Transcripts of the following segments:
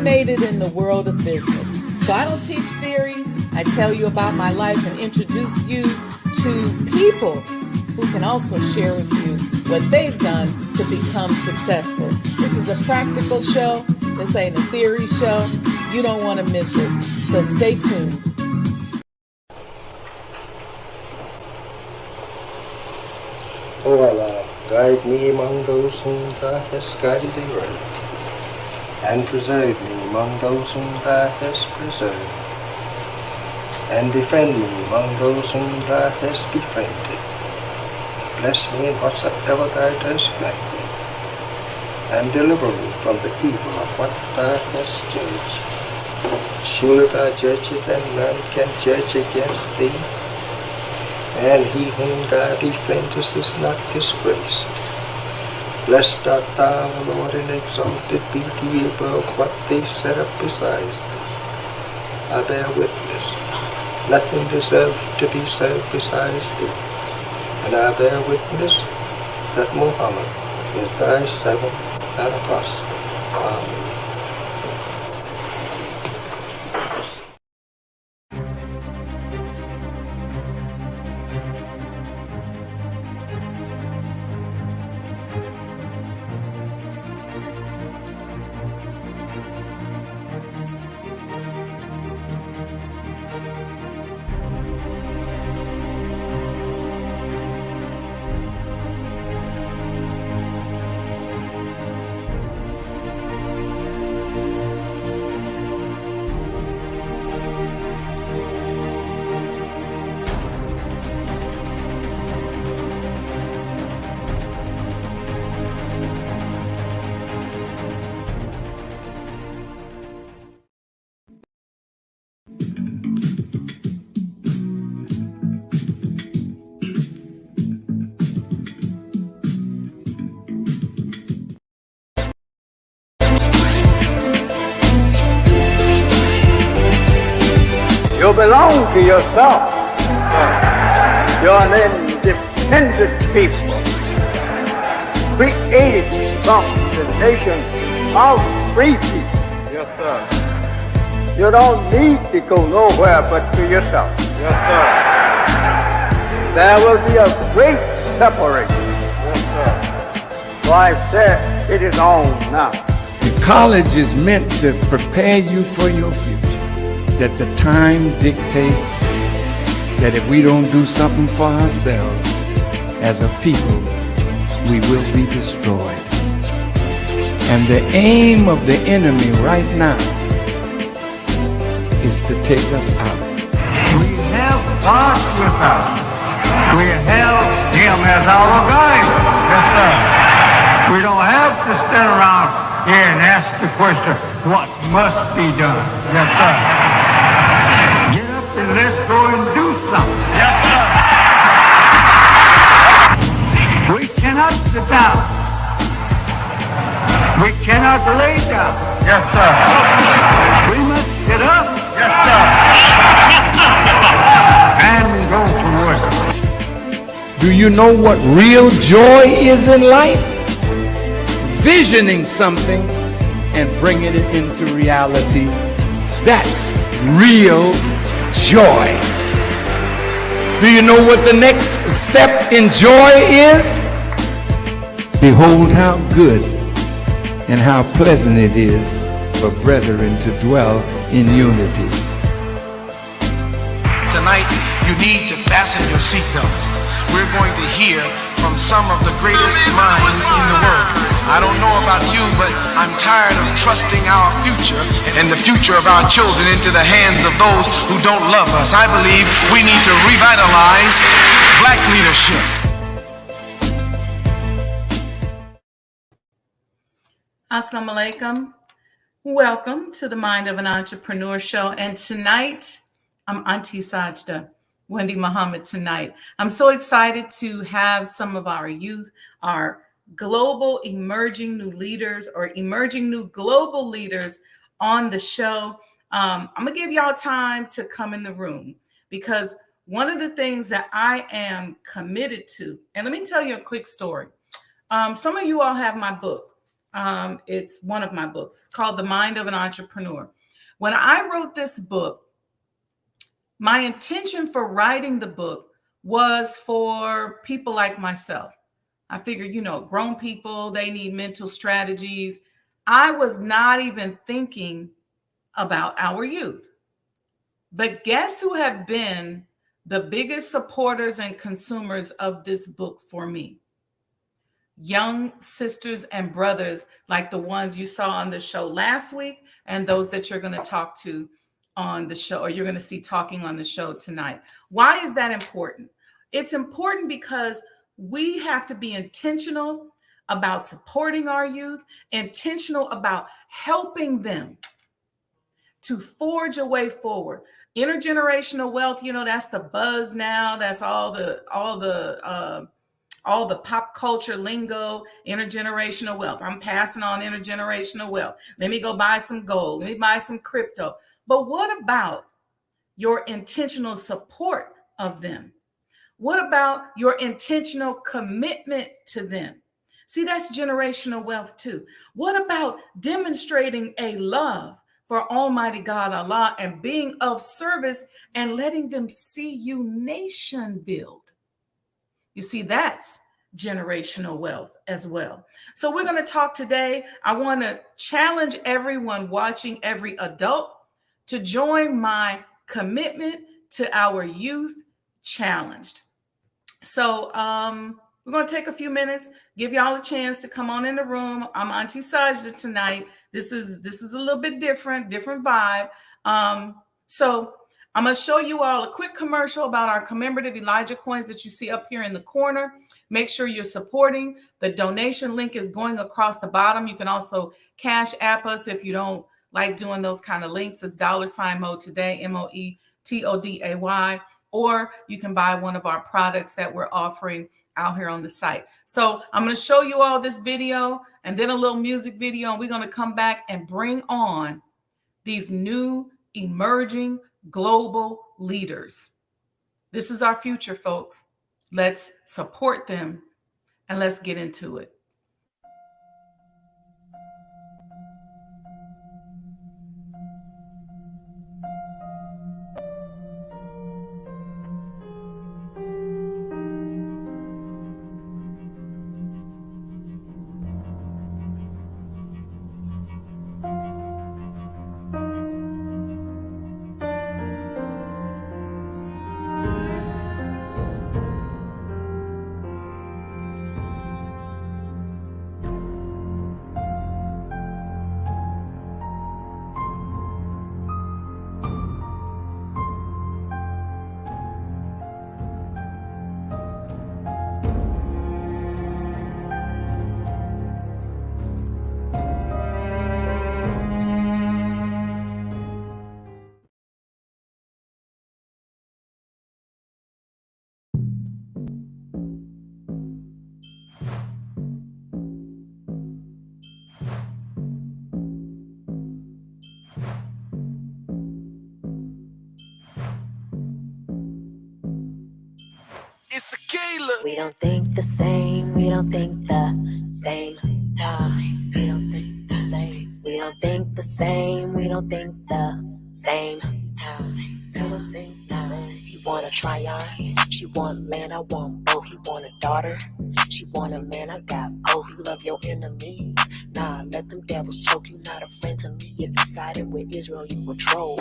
made it in the world of business. So I don't teach theory. I tell you about my life and introduce you to people who can also share with you what they've done to become successful. This is a practical show. This ain't a theory show. You don't want to miss it. So stay tuned. O Allah, guide me among those whom Thou hast guided aright, and preserve me among those whom Thou hast preserved, and befriend me among those whom Thou hast befriended. Bless me in whatsoever Thou dost grant me, and deliver me from the evil of what Thou hast judged. Surely Thou judgest, and none can judge against Thee. And he whom Thou befriendest is not disgraced. Blessed art Thou, O Lord, and exalted be Thee above what they set up besides Thee. I bear witness, nothing deserves to be served besides Thee. And I bear witness that Muhammad is Thy servant and apostle. Amen. You belong to yourself. You're an independent people, created from the nation of free people. Yes, sir. You don't need to go nowhere but to yourself. Yes, sir. There will be a great separation. Yes, sir. So I said, it is on now. The college is meant to prepare you for your future. That the time dictates that if we don't do something for ourselves as a people, we will be destroyed. And the aim of the enemy right now is to take us out. We have God with us. We have Him as our guide. Yes, sir. We don't have to stand around here and ask the question, what must be done? Yes, sir. Get up and let's go and do something. Yes, sir. We cannot sit down. We cannot lay down. Yes, sir. We must get up. Yes, sir. And go to work. Do you know what real joy is in life? Visioning something and bringing it into reality. That's real joy. Do you know what the next step in joy is? Behold how good and how pleasant it is for brethren to dwell in unity. Tonight, you need to fasten your seatbelts. We're going to hear from some of the greatest minds in the world. I don't know about you, but I'm tired of trusting our future and the future of our children into the hands of those who don't love us. I believe we need to revitalize black leadership. Assalamu alaikum. Welcome to the Mind of an Entrepreneur show. And tonight, I'm Auntie Sajdah Wendy Muhammad tonight. I'm so excited to have some of our youth, our global emerging new leaders or emerging new global leaders on the show. I'm going to give y'all time to come in the room because one of the things that I am committed to, and let me tell you a quick story. Some of you all have my book. It's one of my books. It's called The Mind of an Entrepreneur. When I wrote this book, my intention for writing the book was for people like myself. I figured, grown people, they need mental strategies. I was not even thinking about our youth. But guess who have been the biggest supporters and consumers of this book for me? Young sisters and brothers like the ones you saw on the show last week and those that you're going to talk to on the show, or you're going to see talking on the show tonight. Why is that important? It's important because we have to be intentional about supporting our youth, intentional about helping them to forge a way forward. Intergenerational wealth, that's the buzz now. That's all the pop culture lingo. Intergenerational wealth. I'm passing on intergenerational wealth. Let me go buy some gold. Let me buy some crypto. But what about your intentional support of them? What about your intentional commitment to them? See, that's generational wealth too. What about demonstrating a love for Almighty God Allah and being of service and letting them see you nation build? You see, that's generational wealth as well. So we're going to talk today. I want to challenge everyone watching, every adult, to join my commitment to our youth challenged. So we're going to take a few minutes, give y'all a chance to come on in the room. I'm Auntie Sajdah tonight. This is a little bit different vibe. So I'm going to show you all a quick commercial about our commemorative Elijah coins that you see up here in the corner. Make sure you're supporting. The donation link is going across the bottom. You can also Cash App us if you don't like doing those kind of links. It's $Mo Today, MOETODAY, or you can buy one of our products that we're offering out here on the site. So I'm going to show you all this video and then a little music video, and we're going to come back and bring on these new emerging global leaders. This is our future, folks. Let's support them and let's get into it. It's a killer. We don't think the same. We don't think the same. No, we don't think the same. We don't think the same. We don't think the same. No, we don't think the same. You want a trion? She want land. I want both. You want a daughter? She want a man. I got both. You love your enemies. Nah, let them devils choke you. Not a friend to me. If you siding with Israel, you a troll.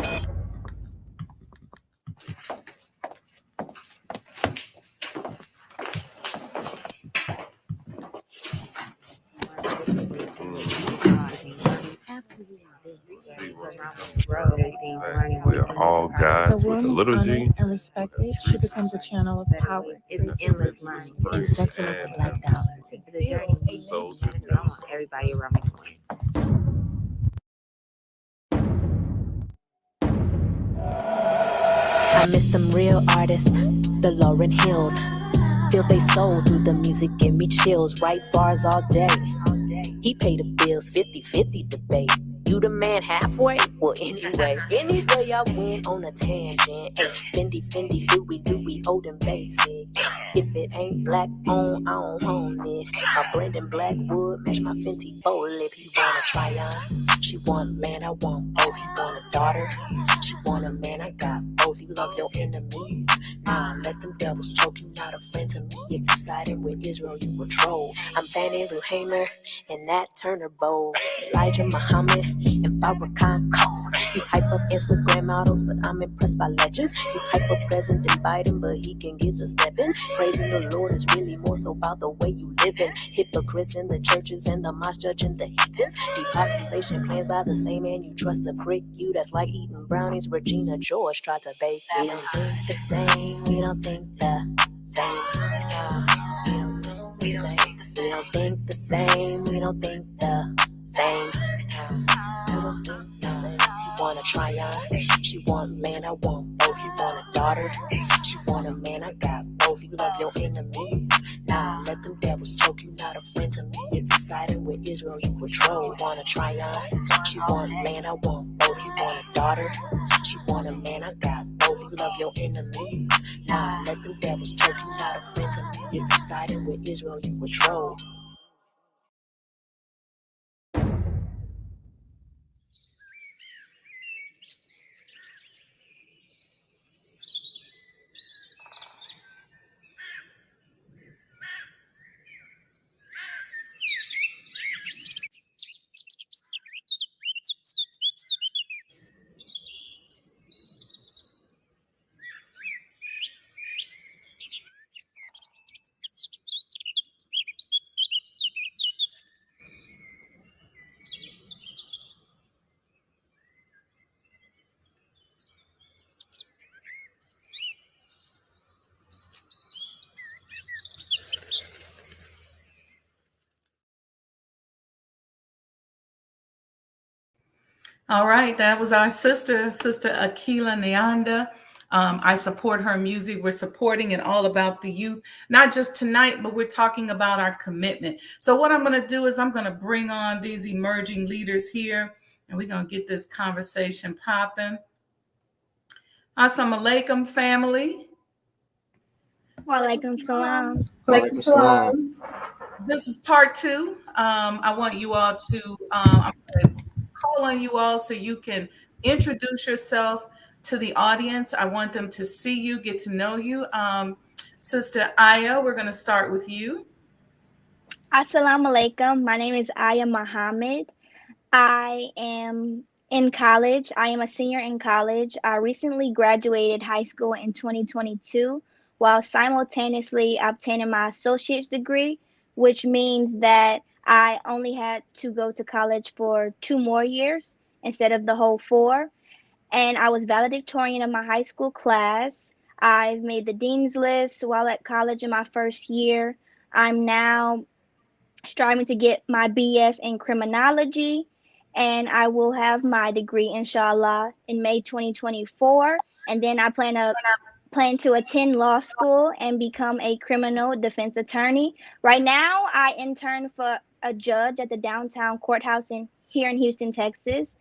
We're all God The with a woman is little honored G. and respected. She becomes a channel of power. It's endless money. You circulate the black dollar. The journey. Soldier. I want everybody around me to win. I miss them real artists, the Lauryn Hills. Feel they soul through the music, give me chills. Write bars all day. He paid the bills, 50-50 debate. you the man halfway? Well, anyway, I went on a tangent. Ay, Fendi, Louis, old and basic. If it ain't black on, I don't own it. My Brandon Blackwood match my Fenty bowl lip. He wanna try on. She want land, I want both. He want a daughter. She want a man, I got both. You love your enemies. Nah, let them devils choke you, not a friend to me. If you siding with Israel, you a troll. I'm Fannie Lou Hamer and Nat Turner Bowl. Elijah Muhammad and Farrakhan Cole. You hype up Instagram models, but I'm impressed by legends. You hype up President Biden, but he can get the stepping. Praising the Lord is really more so about the way you living. Hypocrites in the churches and the mosque judging the heathens. Depopulation plans by the same man you trust to prick you. That's like eating brownies. Regina George tried to bake. We don't think the same. We don't think the same. We don't think the same. We don't think the same. We don't think the same. You wanna try on? She want land, I want both. You want a daughter? She want a man, I got both. You love your enemies. Nah, let them devils choke you, not a friend to me. If you siding with Israel, you a troll. You wanna try on? She want land, I want both. You want a daughter? She want a man, I got both. You love your enemies. Nah, let them devils choke you, not a friend to me. If you siding with Israel, you a troll. All right, that was our Sister Akila Neanda. I support her music. We're supporting it all about the youth, not just tonight, but we're talking about our commitment. So what I'm going to do is I'm going to bring on these emerging leaders here, and we're going to get this conversation popping. Assalamu alaikum, family. Walaikum salam. Walaikum salam. This is part two. I want you all to I'm going to call on you all so you can introduce yourself to the audience. I want them to see you, get to know you. Sister Aya, we're going to start with you. Assalamu alaikum. My name is Aya Muhammad. I am in college. I am a senior in college. I recently graduated high school in 2022 while simultaneously obtaining my associate's degree, which means that I only had to go to college for 2 more years instead of the whole 4. And I was valedictorian of my high school class. I've made the dean's list while at college in my first year. I'm now striving to get my BS in criminology, and I will have my degree, inshallah, in May 2024. And then I plan to attend law school and become a criminal defense attorney. Right now, I intern for a judge at the downtown courthouse here in Houston, Texas.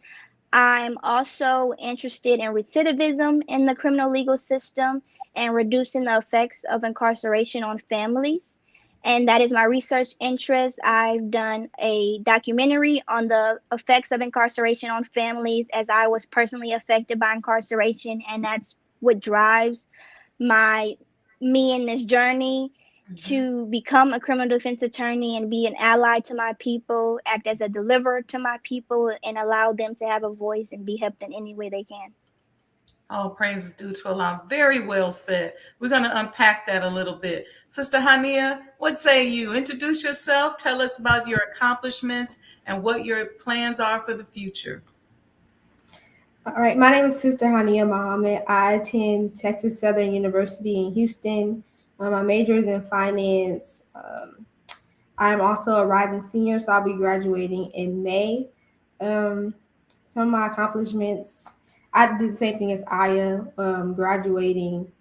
I'm also interested in recidivism in the criminal legal system and reducing the effects of incarceration on families. And that is my research interest. I've done a documentary on the effects of incarceration on families as I was personally affected by incarceration, and that's what drives me in this journey to become a criminal defense attorney and be an ally to my people, act as a deliverer to my people, and allow them to have a voice and be helped in any way they can. Oh, praises due to Allah. Very well said. We're going to unpack that a little bit. Sister Hania, what say you? Introduce yourself. Tell us about your accomplishments and what your plans are for the future. All right, my name is Sister Hania Muhammad. I attend Texas Southern University in Houston. My major is in finance. I'm also a rising senior, so I'll be graduating in May. Some of my accomplishments, I did the same thing as Aya, graduating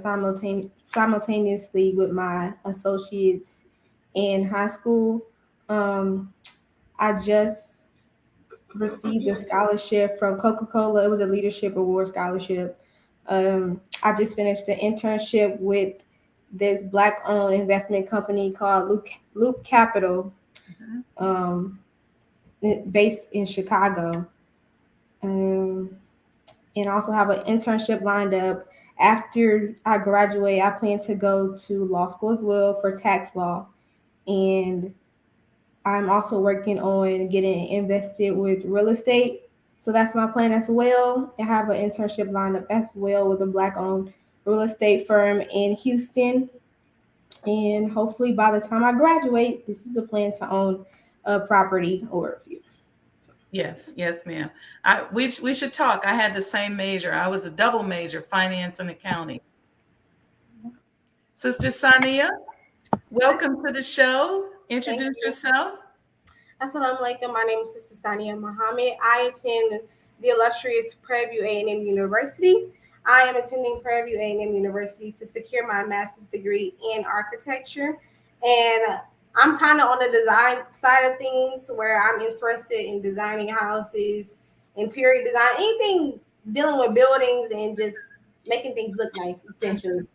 simultaneously with my associates in high school. I just received a scholarship from Coca-Cola. It was a leadership award scholarship. I just finished an internship with this Black-owned investment company called Loop Capital, based in Chicago. And also have an internship lined up. After I graduate, I plan to go to law school as well for tax law. And I'm also working on getting invested with real estate. So that's my plan as well. I have an internship lined up as well with a Black-owned real estate firm in Houston. And hopefully by the time I graduate, this is the plan to own a property or a few. Yes, yes, ma'am. We should talk. I had the same major. I was a double major, finance and accounting. Sister Sania, welcome to the show. Introduce yourself. Assalamu alaikum. My name is Sister Sajdah Muhammad. I attend the illustrious Prairie View A&M University. I am attending Prairie View A&M University to secure my master's degree in architecture. And I'm kind of on the design side of things where I'm interested in designing houses, interior design, anything dealing with buildings and just making things look nice, essentially.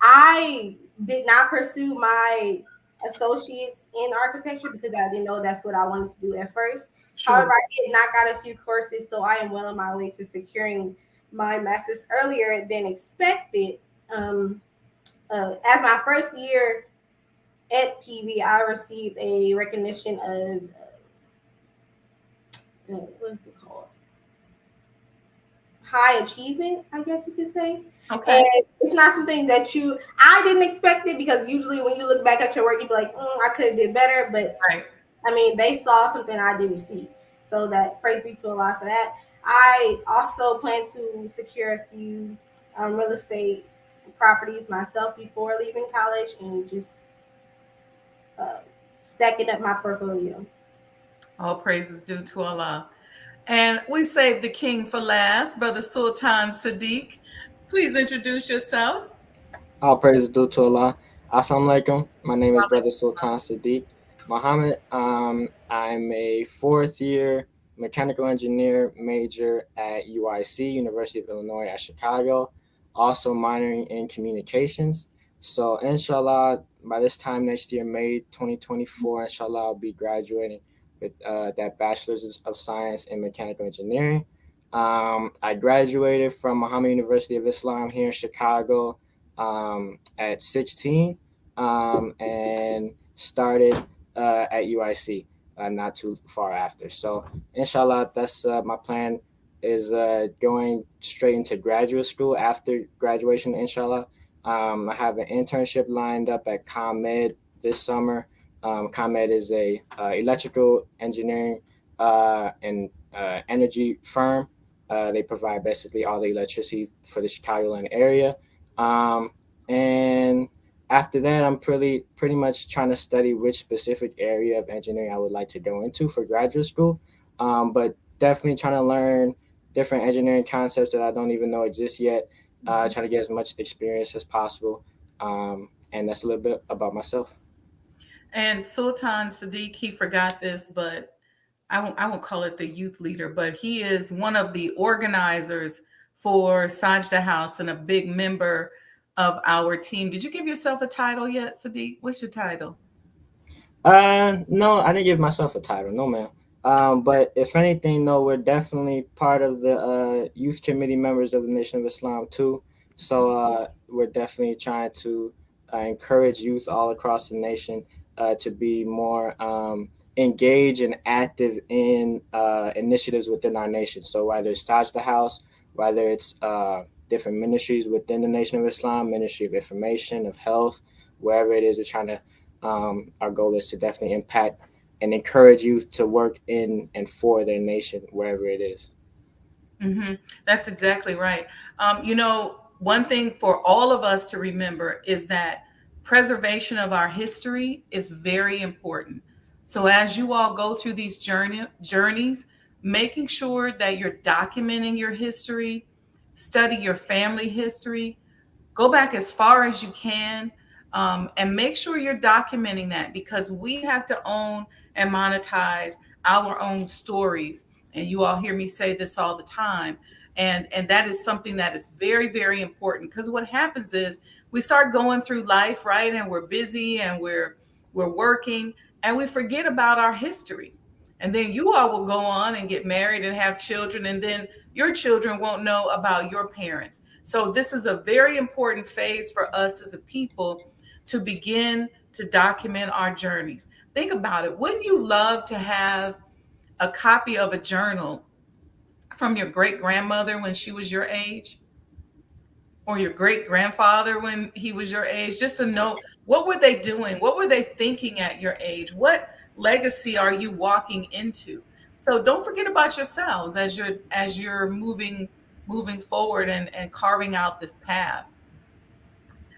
I did not pursue my associates in architecture because I didn't know that's what I wanted to do at first. Sure. However, I did knock out a few courses, so I am well on my way to securing my master's earlier than expected. As my first year at PV, I received a recognition of what's it called? High achievement, I guess you could say. Okay. And it's not something that I didn't expect it, because usually when you look back at your work, you'd be like, I could have did better. But right. I mean, they saw something I didn't see. So that praise be to Allah for that. I also plan to secure a few real estate properties myself before leaving college and just stacking up my portfolio. All praises due to Allah. And we saved the king for last, Brother Sultan Sadiq. Please introduce yourself. All praise due to Allah. Assalamu alaikum. My name is Brother Sultan Sadiq Muhammad. I'm a fourth year mechanical engineer major at UIC, University of Illinois at Chicago, also minoring in communications. So inshallah, by this time next year, May 2024, inshallah, I'll be graduating with that Bachelor's of Science in Mechanical Engineering. I graduated from Muhammad University of Islam here in Chicago at 16 and started at UIC not too far after. So inshallah, that's my plan, is going straight into graduate school after graduation, inshallah. I have an internship lined up at ComEd this summer. ComEd is a electrical engineering and energy firm. They provide basically all the electricity for the Chicagoland area. And after that, I'm pretty much trying to study which specific area of engineering I would like to go into for graduate school. But definitely trying to learn different engineering concepts that I don't even know exist yet. Trying to get as much experience as possible. And that's a little bit about myself. And Sultan Sadiq, he forgot this, but I won't call it the youth leader, but he is one of the organizers for Sajdah House and a big member of our team. Did you give yourself a title yet, Sadiq? What's your title? No, I didn't give myself a title. No, ma'am. But if anything, no, we're definitely part of the youth committee members of the Nation of Islam too. So we're definitely trying to encourage youth all across the nation to be more engaged and active in initiatives within our nation. So whether it's Sajdah House, whether it's different ministries within the Nation of Islam, Ministry of Information, of Health, wherever it is, we're trying to, our goal is to definitely impact and encourage youth to work in and for their nation, wherever it is. Mm-hmm. That's exactly right. One thing for all of us to remember is that preservation of our history is very important. So as you all go through these journeys, making sure that you're documenting your history, study your family history, go back as far as you can, and make sure you're documenting that, because we have to own and monetize our own stories. And you all hear me say this all the time. And that is something that is very, very important, because what happens is we start going through life, right? And we're busy and we're working, and we forget about our history. And then you all will go on and get married and have children, and then your children won't know about your parents. So this is a very important phase for us as a people to begin to document our journeys. Think about it. Wouldn't you love to have a copy of a journal from your great grandmother when she was your age, or your great grandfather when he was your age, just to know what were they doing? What were they thinking at your age? What legacy are you walking into? So don't forget about yourselves as you're moving forward and carving out this path.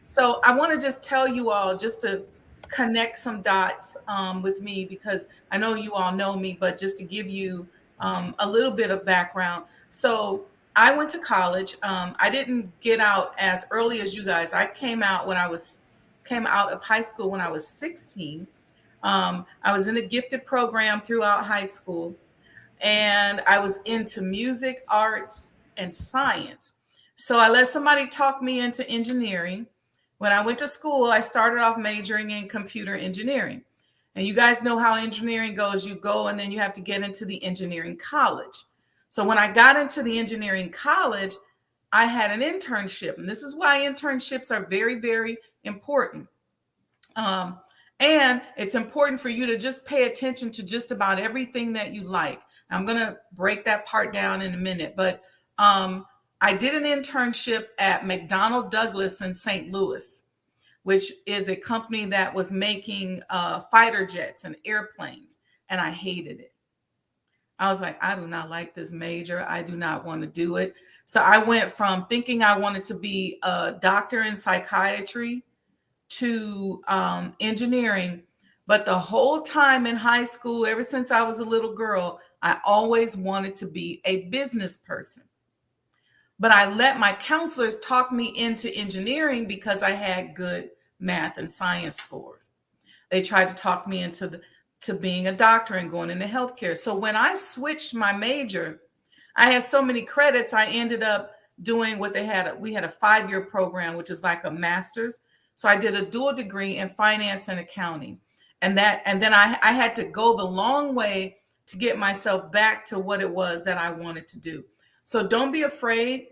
So I want to just tell you all, just to connect some dots with me, because I know you all know me, but just to give you a little bit of background. So I went to college. I didn't get out as early as you guys. I came out came out of high school when I was 16. I was in a gifted program throughout high school, and I was into music, arts, and science. So I let somebody talk me into engineering. When I went to school, I started off majoring in computer engineering. And you guys know how engineering goes. You go and then you have to get into the engineering college. So when I got into the engineering college, I had an internship. And this is why internships are very, very important. And it's important for you to just pay attention to just about everything that you like. I'm going to break that part down in a minute. But I did an internship at McDonnell Douglas in St. Louis, which is a company that was making fighter jets and airplanes. And I hated it. I was like, I do not like this major. I do not want to do it. So I went from thinking I wanted to be a doctor in psychiatry to engineering. But the whole time in high school, ever since I was a little girl, I always wanted to be a business person. But I let my counselors talk me into engineering because I had good math and science scores. They tried to talk me into to being a doctor and going into healthcare. So when I switched my major, I had so many credits, I ended up doing what they had. We had a 5-year program, which is like a master's. So I did a dual degree in finance and accounting. And then I had to go the long way to get myself back to what it was that I wanted to do. So don't be afraid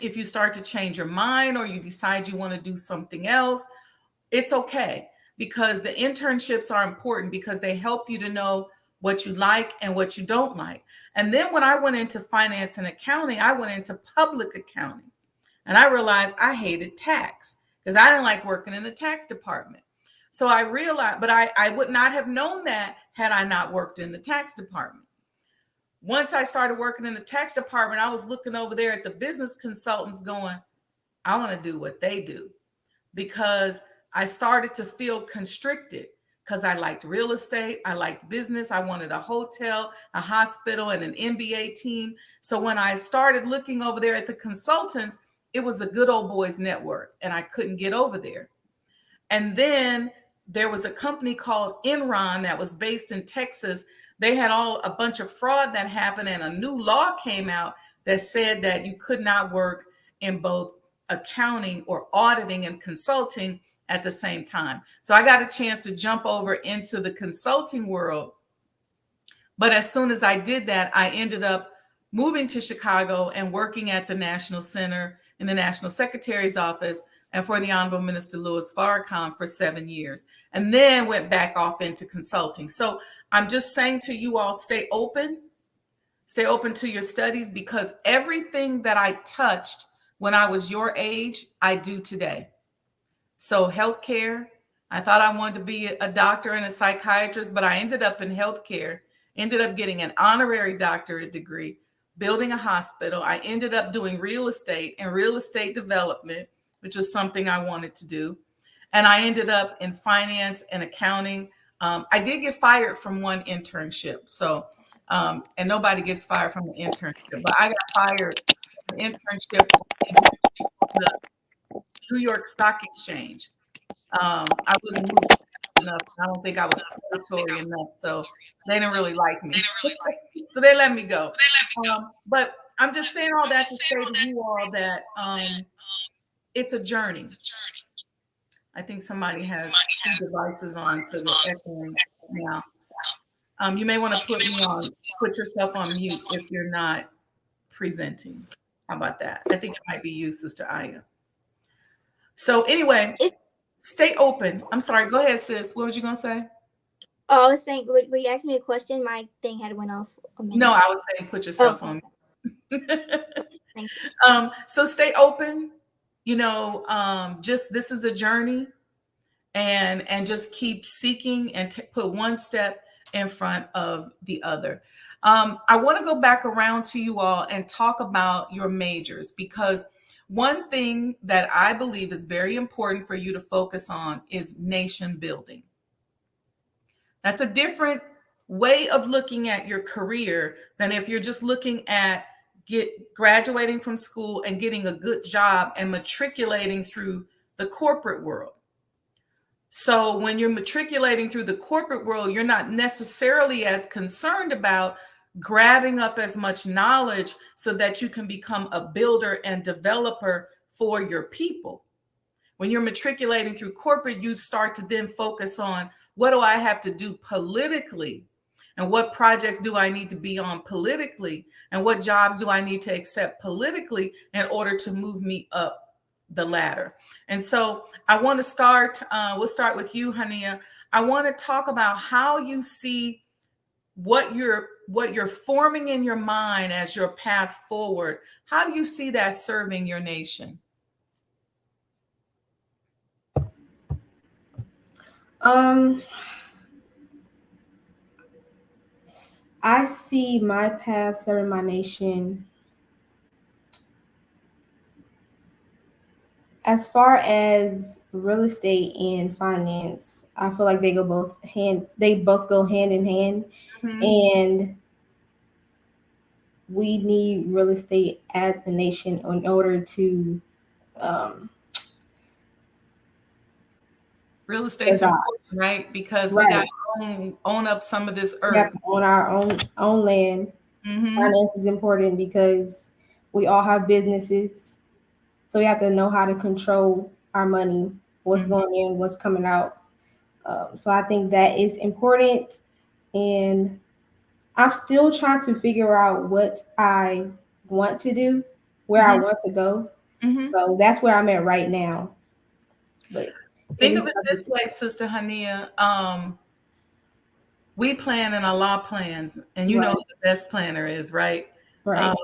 if you start to change your mind or you decide you want to do something else. It's okay, because the internships are important because they help you to know what you like and what you don't like. And then when I went into finance and accounting, I went into public accounting. And I realized I hated tax because I didn't like working in the tax department. So I realized, but I would not have known that had I not worked in the tax department. Once I started working in the tax department, I was looking over there at the business consultants going, I want to do what they do, because I started to feel constricted because I liked real estate. I liked business. I wanted a hotel, a hospital, and an MBA team. So when I started looking over there at the consultants, it was a good old boys network, and I couldn't get over there. And then there was a company called Enron that was based in Texas. They had a bunch of fraud that happened, and a new law came out that said that you could not work in both accounting or auditing and consulting at the same time. So I got a chance to jump over into the consulting world. But as soon as I did that, I ended up moving to Chicago and working at the National Center in the National Secretary's office and for the Honorable Minister Louis Farrakhan for 7 years, and then went back off into consulting. So I'm just saying to you all, stay open to your studies, because everything that I touched when I was your age, I do today. So healthcare, I thought I wanted to be a doctor and a psychiatrist, but I ended up in healthcare, ended up getting an honorary doctorate degree, building a hospital. I ended up doing real estate and real estate development, which was something I wanted to do. And I ended up in finance and accounting. I did get fired from one internship. So, and nobody gets fired from an internship, but I got fired from an internship at the New York Stock Exchange. I was moved to enough. I don't think I was predatory enough, so they didn't really like me. So they let me go. But I'm just saying all that to say to you all that it's a journey. I think somebody has two devices on, so they're echoing now. You may want to put yourself on mute if you're not presenting. How about that? I think it might be you, Sister Aya. So anyway, stay open. I'm sorry. Go ahead, sis. What was you gonna say? Oh, I was saying, were you asking me a question? My thing had went off a minute. No, I was saying put yourself on. Thank you. So stay open. Just this is a journey, and just keep seeking and put one step in front of the other. I want to go back around to you all and talk about your majors, because one thing that I believe is very important for you to focus on is nation building. That's a different way of looking at your career than if you're just looking at graduating from school and getting a good job and matriculating through the corporate world. So when you're matriculating through the corporate world, you're not necessarily as concerned about grabbing up as much knowledge so that you can become a builder and developer for your people. When you're matriculating through corporate, you start to then focus on, what do I have to do politically? And what projects do I need to be on politically? And what jobs do I need to accept politically in order to move me up the ladder? And so I want to start, we'll start with you, Hania. I want to talk about how you see what you're forming in your mind as your path forward. How do you see that serving your nation? I see my path serving my nation as far as real estate and finance. I feel like they both go hand in hand. Mm-hmm. And we need real estate as a nation in order to real estate, right? Because we got to own up some of this earth. We have to own our own land. Mm-hmm. Finance is important because we all have businesses, so we have to know how to control our money, what's mm-hmm. going in, what's coming out. So I think that is important, and I'm still trying to figure out what I want to do, where mm-hmm. I want to go. Mm-hmm. So that's where I'm at right now. But think of it this way, Sister Hania. We plan and Allah plans, and you know who the best planner is, right? Right.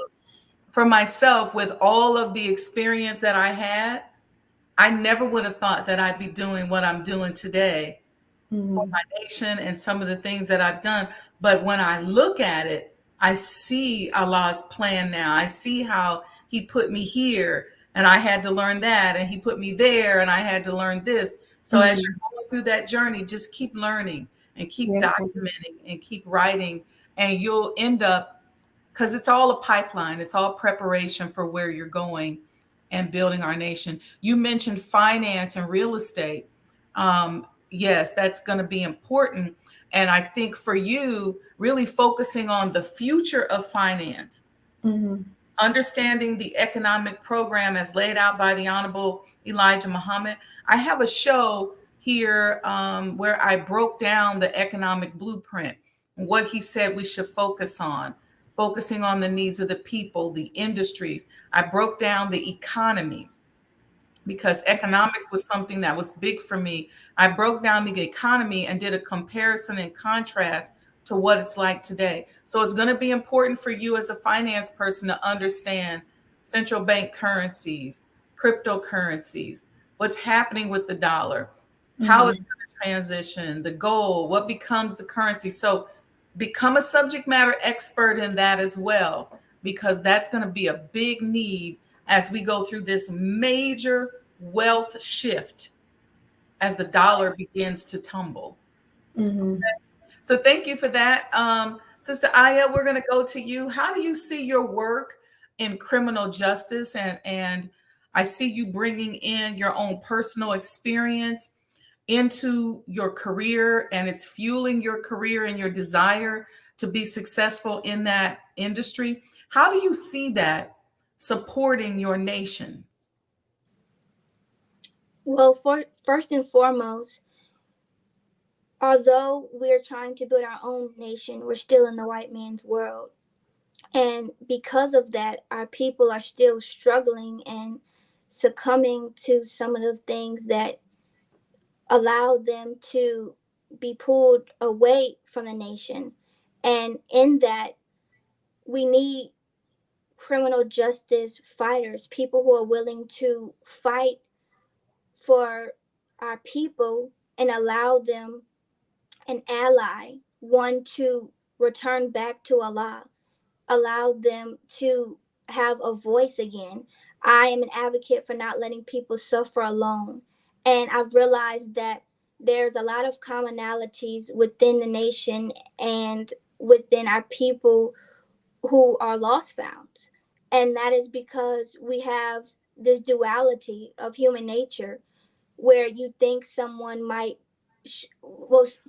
For myself, with all of the experience that I had, I never would have thought that I'd be doing what I'm doing today mm-hmm. for my nation and some of the things that I've done. But when I look at it, I see Allah's plan now. I see how He put me here, and I had to learn that, and He put me there, and I had to learn this. So mm-hmm. as you're going through that journey, just keep learning and keep documenting and keep writing, and you'll end up, because it's all a pipeline, it's all preparation for where you're going and building our nation. You mentioned finance and real estate. Yes, that's going to be important. And I think for you, really focusing on the future of finance, mm-hmm. understanding the economic program as laid out by the Honorable Elijah Muhammad. I have a show here where I broke down the economic blueprint, what he said we should focus on, focusing on the needs of the people, the industries. I broke down the economy because economics was something that was big for me. I broke down the economy and did a comparison and contrast to what it's like today. So it's going to be important for you as a finance person to understand central bank currencies, cryptocurrencies, what's happening with the dollar, mm-hmm. how it's going to transition, the gold, what becomes the currency. So become a subject matter expert in that as well, because that's going to be a big need as we go through this major wealth shift as the dollar begins to tumble. Mm-hmm. Okay. So thank you for that. Sister Aya, we're going to go to you. How do you see your work in criminal justice? And I see you bringing in your own personal experience into your career and it's fueling your career and your desire to be successful in that industry. How do you see that supporting your nation? Well, first and foremost, although we're trying to build our own nation, we're still in the white man's world. And because of that, our people are still struggling and succumbing to some of the things that allow them to be pulled away from the nation. And in that, we need criminal justice fighters, people who are willing to fight for our people and allow them an ally, one to return back to Allah, allow them to have a voice again. I am an advocate for not letting people suffer alone. And I've realized that there's a lot of commonalities within the nation and within our people who are lost found. And that is because we have this duality of human nature where you think someone might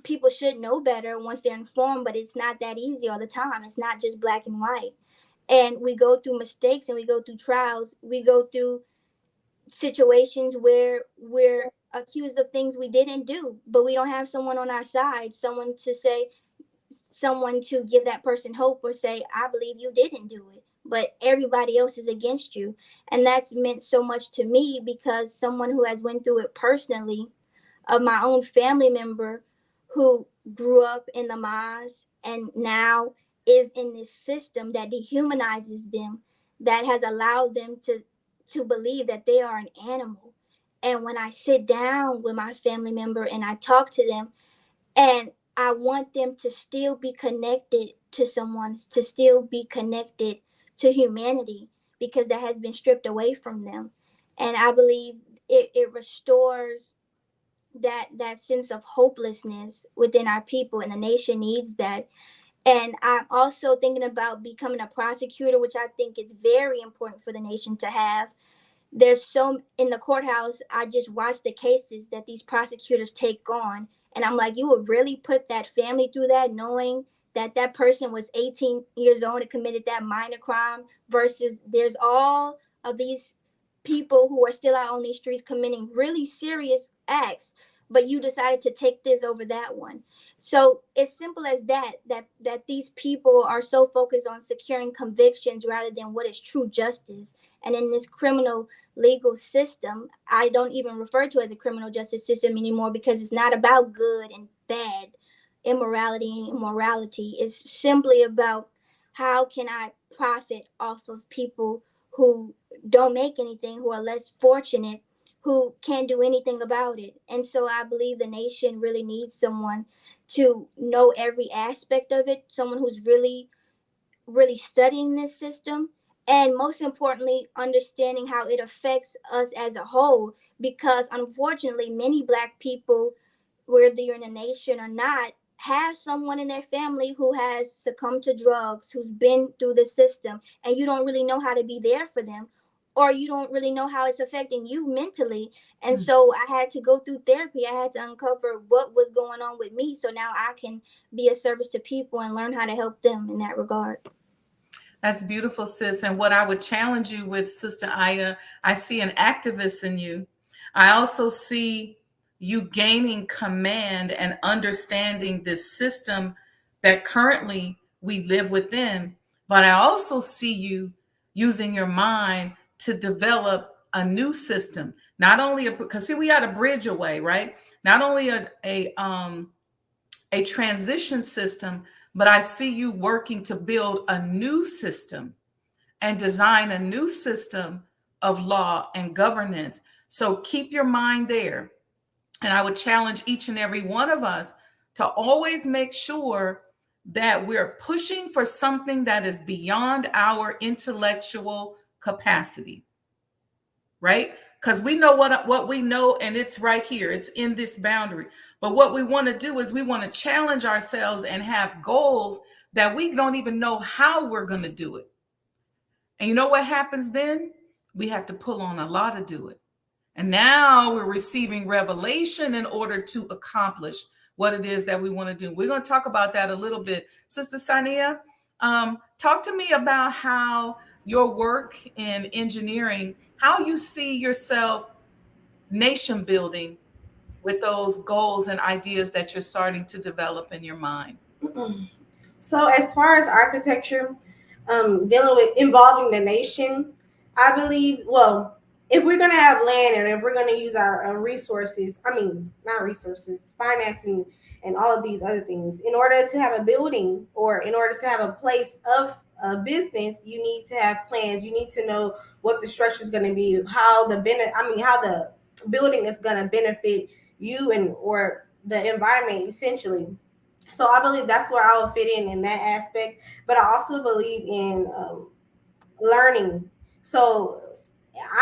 people should know better once they're informed, but it's not that easy all the time. It's not just black and white, and we go through mistakes and we go through trials, we go through situations where we're accused of things we didn't do, but we don't have someone on our side, someone to give that person hope or say, I believe you didn't do it, but everybody else is against you. And that's meant so much to me because someone who has went through it personally, of my own family member who grew up in the mosque and now is in this system that dehumanizes them, that has allowed them to believe that they are an animal. And when I sit down with my family member and I talk to them, and I want them to still be connected to someone, to still be connected to humanity, because that has been stripped away from them. And I believe it restores that sense of hopelessness within our people, and the nation needs that. And I'm also thinking about becoming a prosecutor, which I think is very important for the nation to have. There's so in the courthouse, I just watch the cases that these prosecutors take on, and I'm like, you would really put that family through that, knowing that that person was 18 years old and committed that minor crime, versus there's all of these people who are still out on these streets committing really serious acts, but you decided to take this over that one. So it's simple as that these people are so focused on securing convictions rather than what is true justice. And in this criminal legal system, I don't even refer to it as a criminal justice system anymore, because it's not about good and bad, immorality and morality. It's simply about how can I profit off of people who don't make anything, who are less fortunate, who can't do anything about it. And so I believe the nation really needs someone to know every aspect of it, someone who's really studying this system, and most importantly understanding how it affects us as a whole, because unfortunately many black people, whether you're in a nation or not, have someone in their family who has succumbed to drugs, who's been through the system, and you don't really know how to be there for them, or you don't really know how it's affecting you mentally. And so I had to go through therapy. I had to uncover what was going on with me, so now I can be a service to people and learn how to help them in that regard. That's beautiful, sis. And what I would challenge you with, Sister Aya, I see an activist in you. I also see you gaining command and understanding this system that currently we live within. But I also see you using your mind to develop a new system. Not only because see, we got a bridge away, right? Not only a transition system, but I see you working to build a new system and design a new system of law and governance. So keep your mind there. And I would challenge each and every one of us to always make sure that we're pushing for something that is beyond our intellectual capacity, right? Because we know what we know, and it's right here. It's in this boundary. But what we want to do is we want to challenge ourselves and have goals that we don't even know how we're going to do it. And you know what happens then? We have to pull on Allah to do it. And now we're receiving revelation in order to accomplish what it is that we want to do. We're going to talk about that a little bit. Sister Sania, talk to me about how your work in engineering, how you see yourself nation building with those goals and ideas that you're starting to develop in your mind. So as far as architecture, dealing with involving the nation, I believe, well, if we're going to have land and if we're going to use our resources, I mean, not resources, financing and all of these other things, in order to have a building or in order to have a place of a business, you need to have plans. You need to know what the structure is going to be, how the building is going to benefit you and or the environment essentially. So I believe that's where I will fit in that aspect. But I also believe in learning. So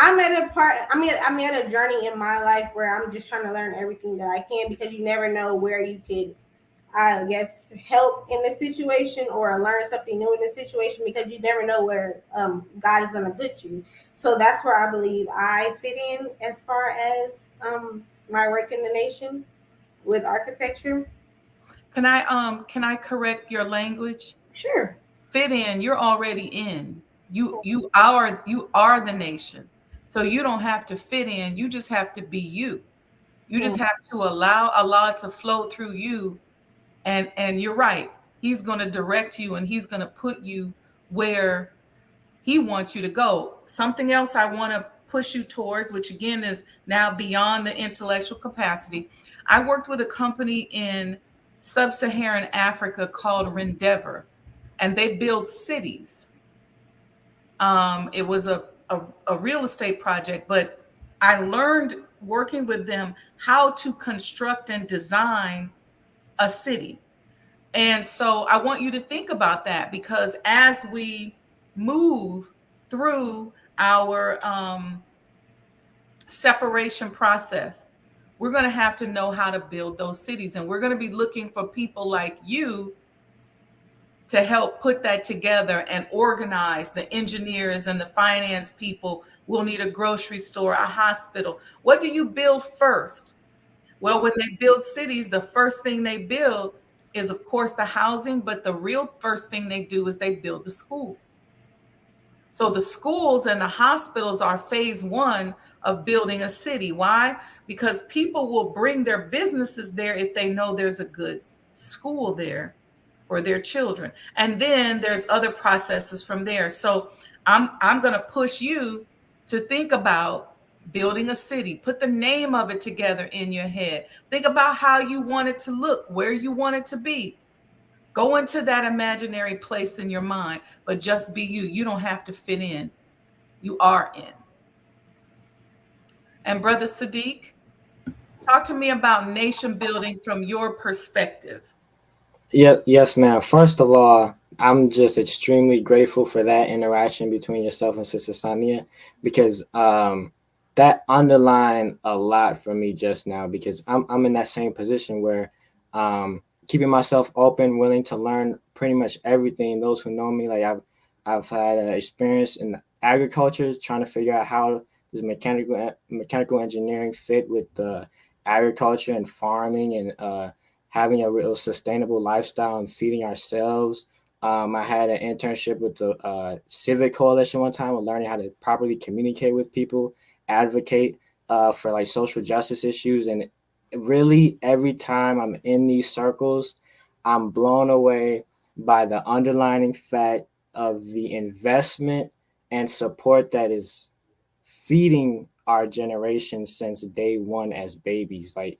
I'm at a part. I'm at a journey in my life where I'm just trying to learn everything that I can, because you never know where you could, I guess, help in the situation or learn something new in the situation, because you never know where God is going to put you. So that's where I believe I fit in as far as my work in the nation with architecture. Can I correct your language? Sure. Fit in, you're already in. You are the nation. So you don't have to fit in, you just have to be you. You just have to allow it to flow through you. And you're right. He's going to direct you and he's going to put you where he wants you to go. Something else I want to push you towards, which again is now beyond the intellectual capacity. I worked with a company in sub-Saharan Africa called Rendeavor, and they build cities. It was a real estate project, but I learned working with them how to construct and design a city. And so I want you to think about that, because as we move through our separation process, we're going to have to know how to build those cities. And we're going to be looking for people like you to help put that together and organize. The engineers and the finance people will need a grocery store, a hospital. What do you build first? Well, when they build cities, the first thing they build is, of course, the housing, but the real first thing they do is they build the schools. So the schools and the hospitals are phase one of building a city. Why? Because people will bring their businesses there if they know there's a good school there for their children. And then there's other processes from there. So I'm going to push you to think about building a city. Put the name of it together in your head. Think about how you want it to look, where you want it to be. Go into that imaginary place in your mind, but just be you. You don't have to fit in. You are in. And Brother Sadiq, talk to me about nation building from your perspective. Yeah, yes, ma'am. First of all, I'm just extremely grateful for that interaction between yourself and Sister Sania, because that underlined a lot for me just now, because I'm in that same position where keeping myself open, willing to learn pretty much everything. Those who know me, like I've had experience in agriculture, trying to figure out how does mechanical engineering fit with the agriculture and farming and having a real sustainable lifestyle and feeding ourselves. I had an internship with the Civic Coalition one time, with learning how to properly communicate with people, advocate for like social justice issues. And really, every time I'm in these circles, I'm blown away by the underlying fact of the investment and support that is feeding our generation since day one as babies. Like,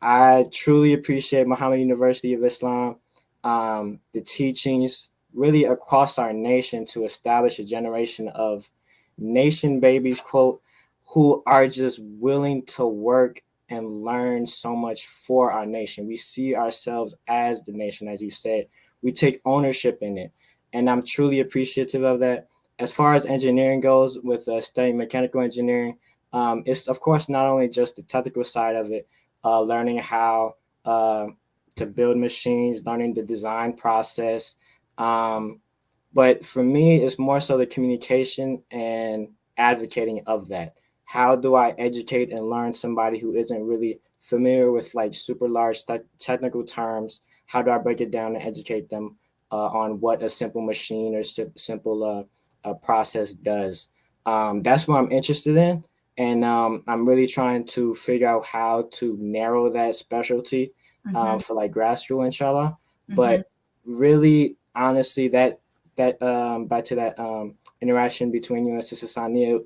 I truly appreciate Muhammad University of Islam, the teachings really across our nation to establish a generation of nation babies, quote, who are just willing to work and learn so much for our nation. We see ourselves as the nation, as you said. We take ownership in it. And I'm truly appreciative of that. As far as engineering goes, with studying mechanical engineering, it's, of course, not only just the technical side of it, learning how to build machines, learning the design process. But for me, it's more so the communication and advocating of that. how do I educate and learn somebody who isn't really familiar with like super large technical terms? How do I break it down and educate them on what a simple machine or simple process does? That's what I'm interested in. And I'm really trying to figure out how to narrow that specialty for like grad school, inshallah. But really, honestly, that back to that interaction between you and Sister Sania,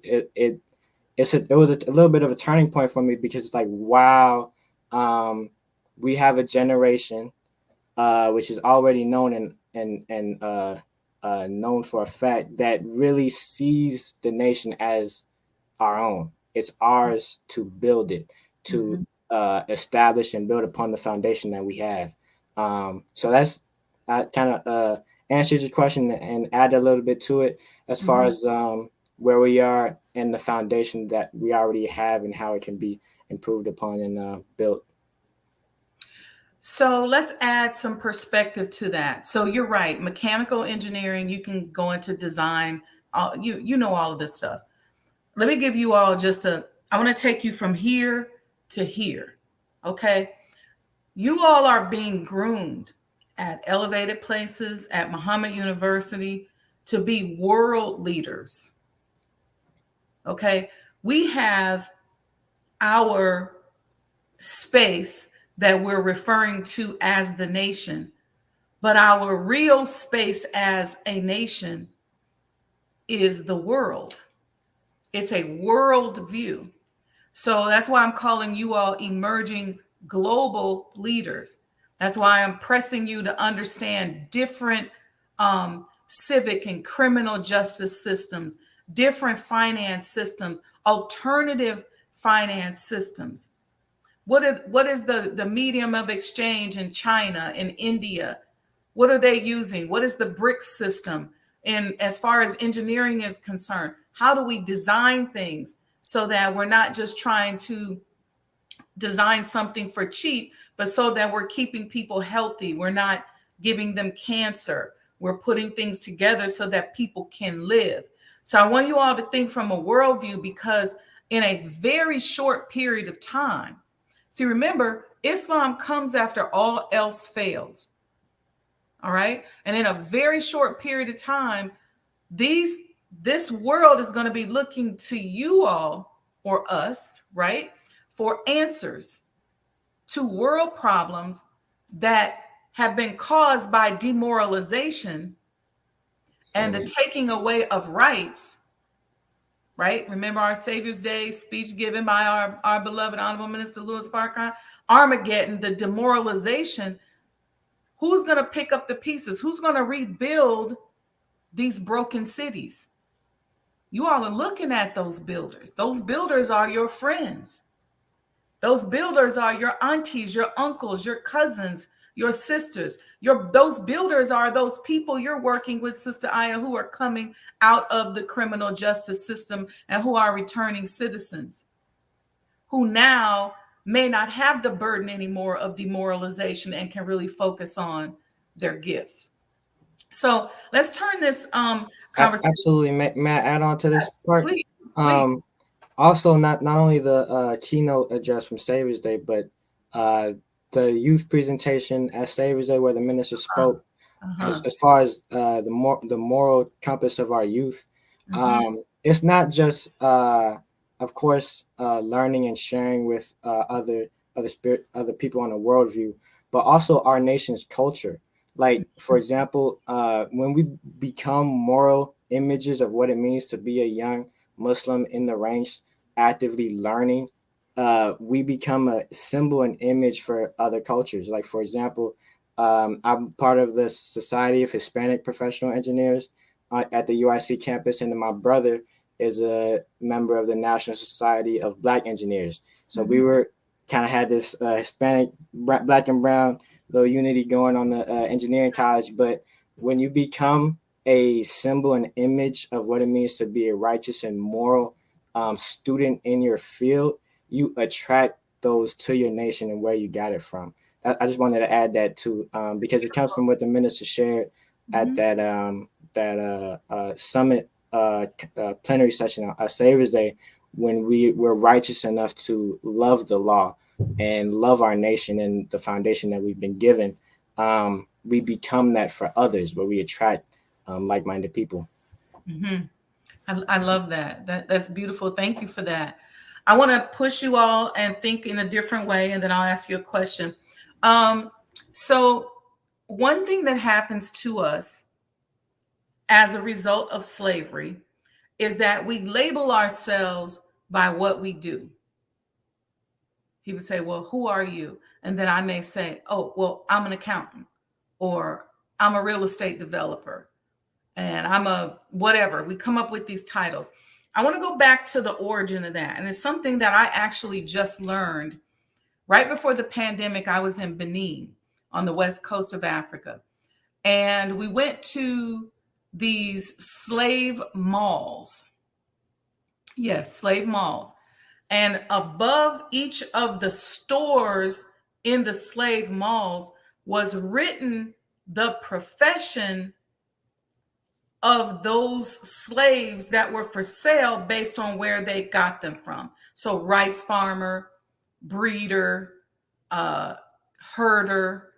it was a little bit of a turning point for me, because it's like, wow, we have a generation which is already known and known for a fact that really sees the nation as our own. It's ours to build it, to establish and build upon the foundation that we have. So that kind of answers your question and add a little bit to it as far as where we are and the foundation that we already have and how it can be improved upon and built. So let's add some perspective to that. So you're right, mechanical engineering, you can go into design, you know all of this stuff. Let me give you all I want to take you from here to here, okay? You all are being groomed at elevated places, at Muhammad University, to be world leaders, okay? We have our space that we're referring to as the nation, but our real space as a nation is the world. It's a world view. So that's why I'm calling you all emerging global leaders. That's why I'm pressing you to understand different civic and criminal justice systems, different finance systems, alternative finance systems. What is the medium of exchange in China, in India? What are they using? What is the BRICS system? And as far as engineering is concerned, how do we design things so that we're not just trying to design something for cheap, but so that we're keeping people healthy? We're not giving them cancer. We're putting things together so that people can live. So I want you all to think from a worldview, because in a very short period of time, see, remember, Islam comes after all else fails. All right. And in a very short period of time, this world is going to be looking to you all, or us, right, for answers to world problems that have been caused by demoralization and the taking away of rights, right? Remember our Savior's Day speech given by our beloved Honorable Minister Louis Farrakhan, Armageddon, the demoralization. Who's going to pick up the pieces? Who's going to rebuild these broken cities? You all are looking at those builders. Those builders are your friends. Those builders are your aunties, your uncles, your cousins, your sisters. Those builders are those people you're working with, Sister Aya, who are coming out of the criminal justice system and who are returning citizens, who now may not have the burden anymore of demoralization and can really focus on their gifts. So let's turn this conversation. Absolutely. May I add on to this part? Please. Also, not only the keynote address from Savior's Day, but the youth presentation at Savior's Day, where the minister spoke as far as the moral compass of our youth. It's not just, of course, learning and sharing with other people on a worldview, but also our nation's culture. Like, for example, when we become moral images of what it means to be a young Muslim in the ranks, actively learning, we become a symbol and image for other cultures. Like, for example, I'm part of the Society of Hispanic Professional Engineers at the UIC campus, and my brother is a member of the National Society of Black Engineers. So we were kind of had this Hispanic, Black and brown little unity going on the engineering college. But when you become a symbol and image of what it means to be a righteous and moral student in your field, you attract those to your nation and where you got it from. I just wanted to add that too, because it comes from what the minister shared at that summit plenary session on Savior's Day, when we're righteous enough to love the law and love our nation and the foundation that we've been given, we become that for others, where we attract like-minded people. Mm-hmm. I love that. That's beautiful. Thank you for that. I want to push you all and think in a different way, and then I'll ask you a question. So one thing that happens to us as a result of slavery is that we label ourselves by what we do. He would say, well, who are you? And then I may say, oh, well, I'm an accountant, or I'm a real estate developer, and I'm a whatever. We come up with these titles. I want to go back to the origin of that. And it's something that I actually just learned right before the pandemic. I was in Benin on the west coast of Africa. And we went to these slave malls. Yes, slave malls. And above each of the stores in the slave malls was written the profession of those slaves that were for sale based on where they got them from. So rice farmer, breeder, herder,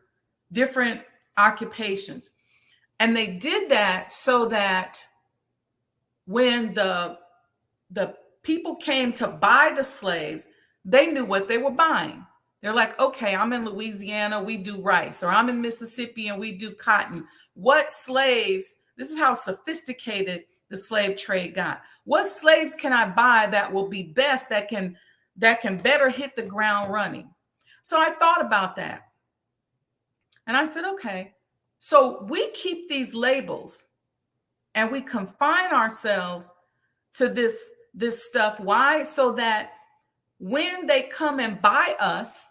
different occupations. And they did that so that when the people came to buy the slaves, they knew what they were buying. They're like, okay, I'm in Louisiana, we do rice, or I'm in Mississippi and we do cotton. What slaves, this is how sophisticated the slave trade got. What slaves can I buy that will be best, that can better hit the ground running? So I thought about that. And I said, okay, so we keep these labels and we confine ourselves to this stuff. Why? So that when they come and buy us,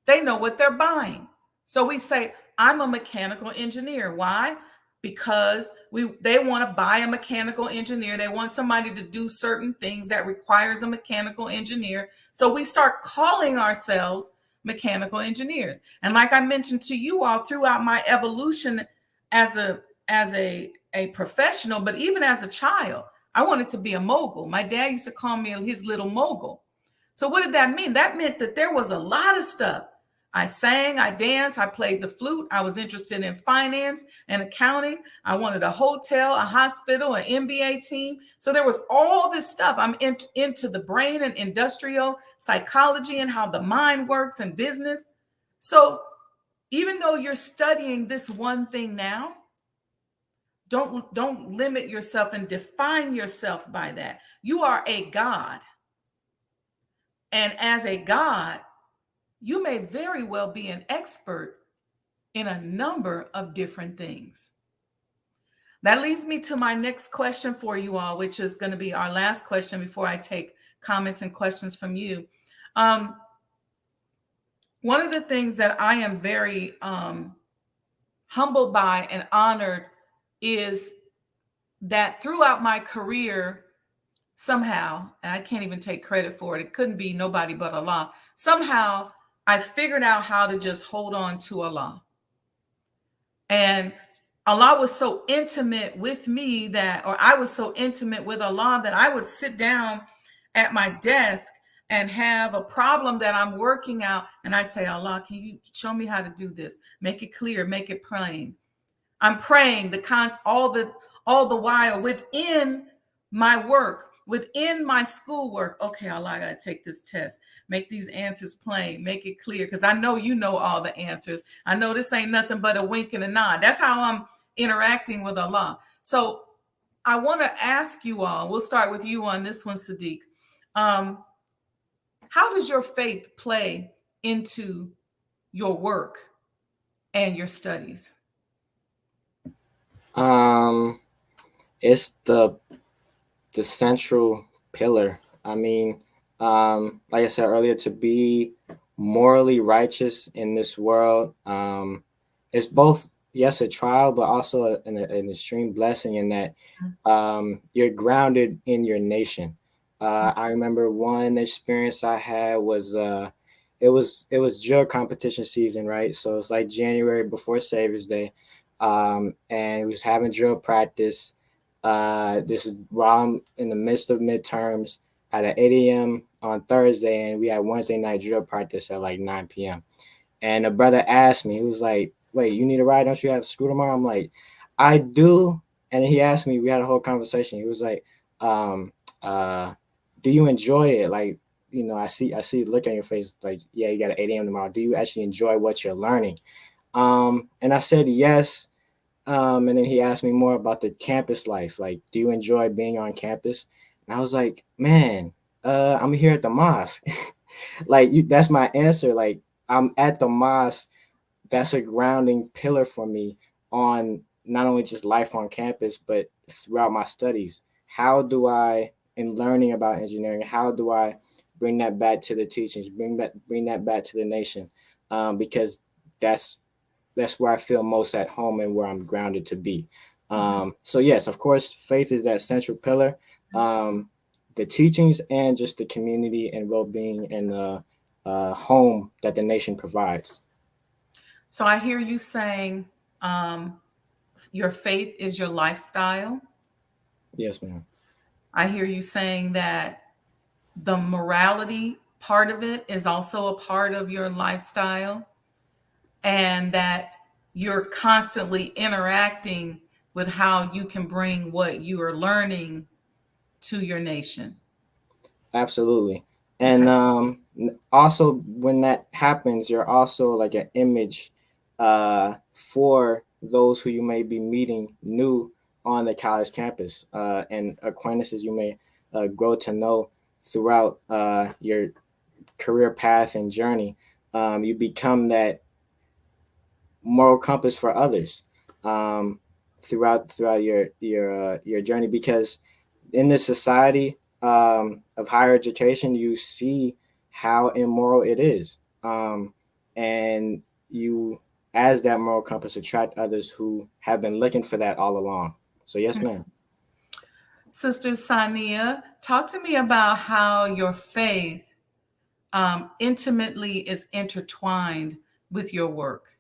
they know what they're buying. So we say, I'm a mechanical engineer. Why? Because they want to buy a mechanical engineer. They want somebody to do certain things that requires a mechanical engineer. So we start calling ourselves mechanical engineers. And like I mentioned to you all throughout my evolution as a professional, but even as a child, I wanted to be a mogul. My dad used to call me his little mogul. So what did that mean? That meant that there was a lot of stuff. I sang, I danced, I played the flute. I was interested in finance and accounting. I wanted a hotel, a hospital, an MBA team. So there was all this stuff. I'm into the brain and industrial psychology and how the mind works and business. So even though you're studying this one thing now, don't limit yourself and define yourself by that. You are a God. And as a God, you may very well be an expert in a number of different things. That leads me to my next question for you all, which is going to be our last question before I take comments and questions from you. One of the things that I am very humbled by and honored is that throughout my career, somehow, and I can't even take credit for it, it couldn't be nobody but Allah, somehow I figured out how to just hold on to Allah. And Allah was so intimate with me or I was so intimate with Allah that I would sit down at my desk and have a problem that I'm working out. And I'd say, Allah, can you show me how to do this? Make it clear, make it plain. I'm praying all the while within my work, within my schoolwork. Okay, Allah, I gotta take this test. Make these answers plain, make it clear, because I know you know all the answers. I know this ain't nothing but a wink and a nod. That's how I'm interacting with Allah. So I want to ask you all, we'll start with you on this one, Sadiq. How does your faith play into your work and your studies? It's the central pillar. I mean, like I said earlier, to be morally righteous in this world, it's both, yes, a trial, but also an extreme blessing in that you're grounded in your nation. I remember one experience I had was it was drill competition season, right? So it's like January before Savior's Day, and we was having drill practice. This is while I'm in the midst of midterms. at 8 a.m. on Thursday, and we had Wednesday night drill practice at like 9 p.m. And a brother asked me, he was like, "Wait, you need a ride? Don't you have school tomorrow?" I'm like, "I do." And he asked me, we had a whole conversation. He was like, um, "Do you enjoy it? Like, I see look on your face, like, yeah, you got an 8 a.m. tomorrow. Do you actually enjoy what you're learning?" And I said yes. And then he asked me more about the campus life. Like, do you enjoy being on campus? And I was like, man, I'm here at the mosque. That's my answer. Like, I'm at the mosque. That's a grounding pillar for me on not only just life on campus, but throughout my studies. How do I, in learning about engineering, how do I bring that back to the teachings, bring that back to the nation? Because that's where I feel most at home and where I'm grounded to be. So yes, of course, faith is that central pillar. The teachings and just the community and well-being and the home that the nation provides. So I hear you saying your faith is your lifestyle. Yes, ma'am. I hear you saying that the morality part of it is also a part of your lifestyle, and that you're constantly interacting with how you can bring what you are learning to your nation. Absolutely. And also when that happens, you're also like an image for those who you may be meeting new on the college campus, and acquaintances you may grow to know throughout your career path and journey. You become that moral compass for others throughout your journey, because in this society of higher education, you see how immoral it is, and you, as that moral compass, attract others who have been looking for that all along. So yes, ma'am. Sister Sania, talk to me about how your faith intimately is intertwined with your work.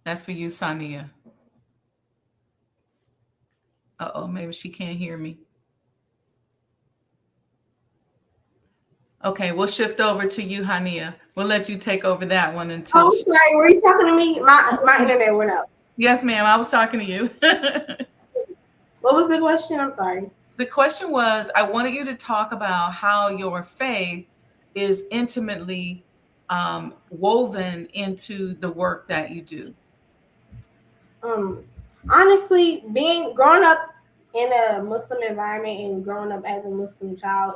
That's for you, Sania. Uh-oh, maybe she can't hear me. Okay, we'll shift over to you, Hania. We'll let you take over that one until. Oh, sorry. Were you talking to me? My internet went out. Yes, ma'am. I was talking to you. What was the question? I'm sorry. The question was, I wanted you to talk about how your faith is intimately woven into the work that you do. Honestly, growing up in a Muslim environment and growing up as a Muslim child,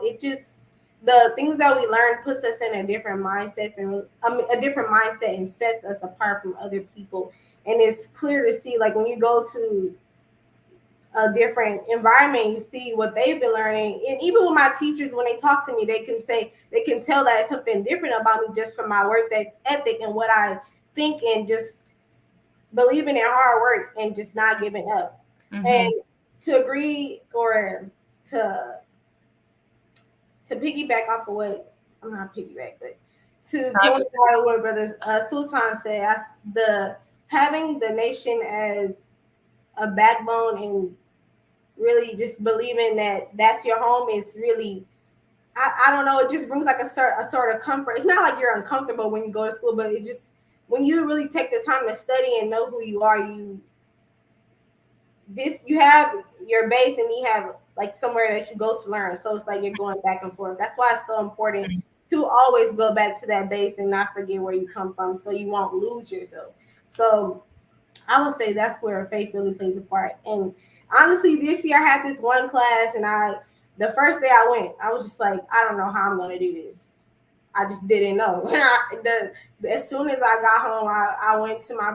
the things that we learn puts us in a different mindset and sets us apart from other people. And it's clear to see, like when you go to a different environment, you see what they've been learning. And even with my teachers, when they talk to me, they can tell that it's something different about me just from my work ethic and what I think, and just believing in hard work and just not giving up. Mm-hmm. And to agree or to piggyback off of what, I'm not piggyback, but to coincide with what Brother Sultan said, having the nation as a backbone and really just believing that that's your home is really, I don't know, it just brings like a sort of comfort. It's not like you're uncomfortable when you go to school, but it just, when you really take the time to study and know who you are, you have your base and you have like somewhere that you go to learn. So it's like you're going back and forth. That's why it's so important to always go back to that base and not forget where you come from, so you won't lose yourself. So I would say that's where faith really plays a part. And honestly, this year I had this one class, and the first day I went, I was just like, I don't know how I'm going to do this. I just didn't know. And as soon as I got home, I went to my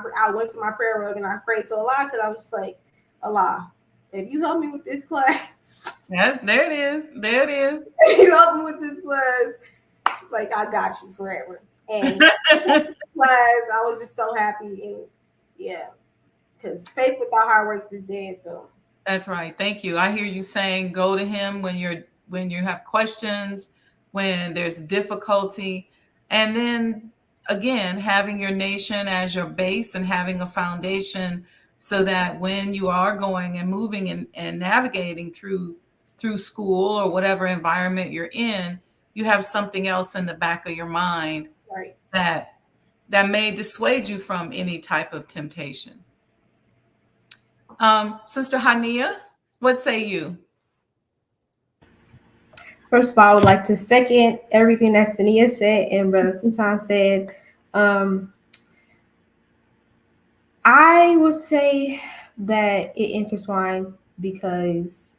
prayer rug and I prayed to Allah, because I was just like, Allah, if you help me with this class, yeah, there it is. If you help me with this class, like, I got you forever. And class, I was just so happy. And yeah, because faith without hard work is dead. So that's right. Thank you. I hear you saying go to him when you have questions, when there's difficulty, and then again having your nation as your base and having a foundation so that when you are going and moving and navigating through school or whatever environment you're in, you have something else in the back of your mind Right. that may dissuade you from any type of temptation. Sister Hania, what say you? First of all, I would like to second everything that Sania said and Brother Sultan said. Um, I would say that it intertwines because,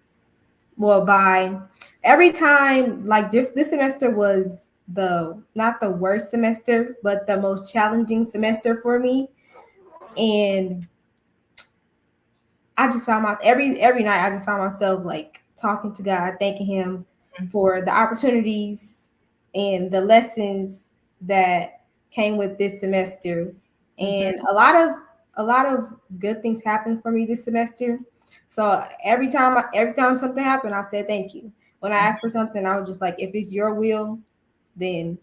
well, by every time, like this semester was the not the worst semester, but the most challenging semester for me, and I just found my every night I just found myself like talking to God, thanking Him for the opportunities and the lessons that came with this semester. And a lot of good things happened for me this semester. So every time something happened, I said thank you. When I asked for something, I was just like, if it's your will, then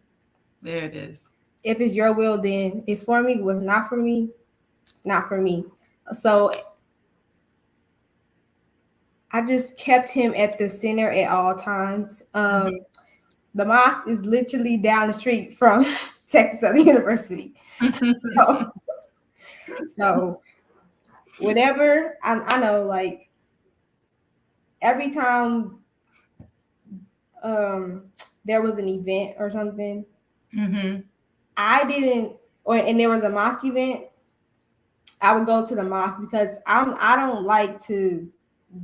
There it is. if it's your will, then it's for me. What's not for me, it's not for me. So I just kept him at the center at all times. The mosque is literally down the street from Texas Southern University. So whenever I know, like every time there was an event or something, I didn't, and there was a mosque event, I would go to the mosque because I don't like to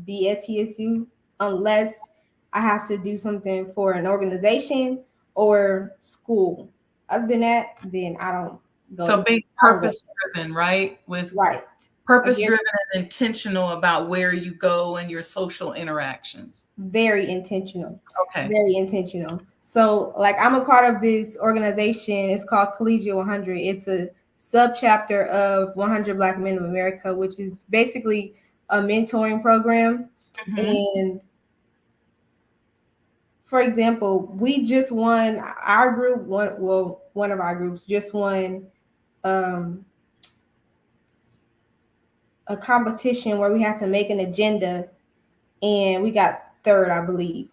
be at TSU unless I have to do something for an organization or school. Other than that, then I don't go. So be purpose driven, right? With right. Purpose driven and intentional about where you go and your social interactions. Very intentional. Okay. Very intentional. So like I'm a part of this organization. It's called Collegiate 100. It's a subchapter of 100 Black Men of America, which is basically a mentoring program. And for example, we just won our group. One of our groups just won a competition where we had to make an agenda, and we got third, I believe.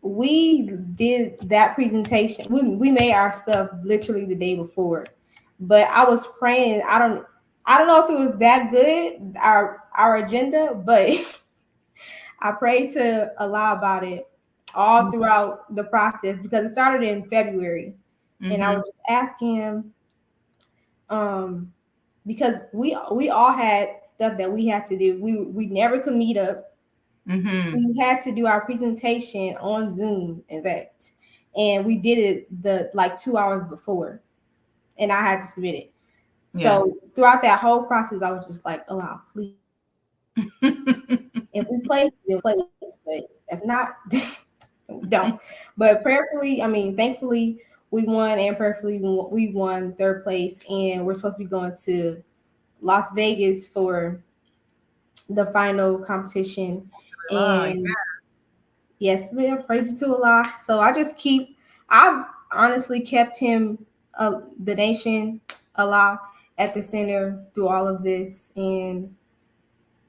We did that presentation. We made our stuff literally the day before, but I was praying. I don't know if it was that good, our agenda, but I prayed to Allah about it all throughout the process because it started in February, and I was just asking him, because we all had stuff that we had to do. We never could meet up. We had to do our presentation on Zoom, in fact, and we did it the like 2 hours before, and I had to submit it. Yeah. So throughout that whole process, I was just like, Allah, please. If we place, then place. But if not, don't. But thankfully, we won, and prayerfully, we won third place, and we're supposed to be going to Las Vegas for the final competition. And yes, man, praise to Allah. So I've honestly kept him, the nation, Allah, at the center through all of this, and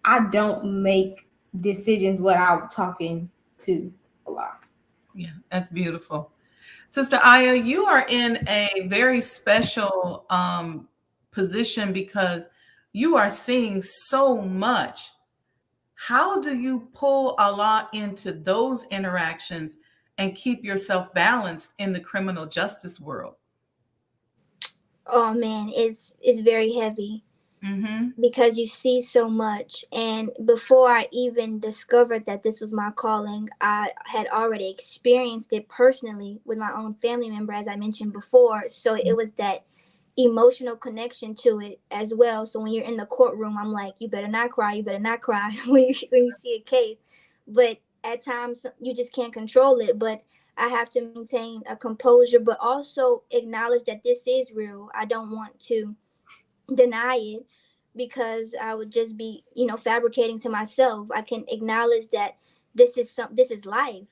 I don't make decisions without talking to Allah. Yeah, that's beautiful. Sister Aya, you are in a very special position because you are seeing so much. How do you pull Allah into those interactions and keep yourself balanced in the criminal justice world? Oh man, it's very heavy. Because you see so much. And before I even discovered that this was my calling, I had already experienced it personally with my own family member, as I mentioned before. So it was that emotional connection to it as well. So when you're in the courtroom, I'm like, you better not cry, you better not cry when you see a case. But at times you just can't control it. But I have to maintain a composure, but also acknowledge that this is real. I don't want to deny it because I would just be, fabricating to myself. I can acknowledge that this is life.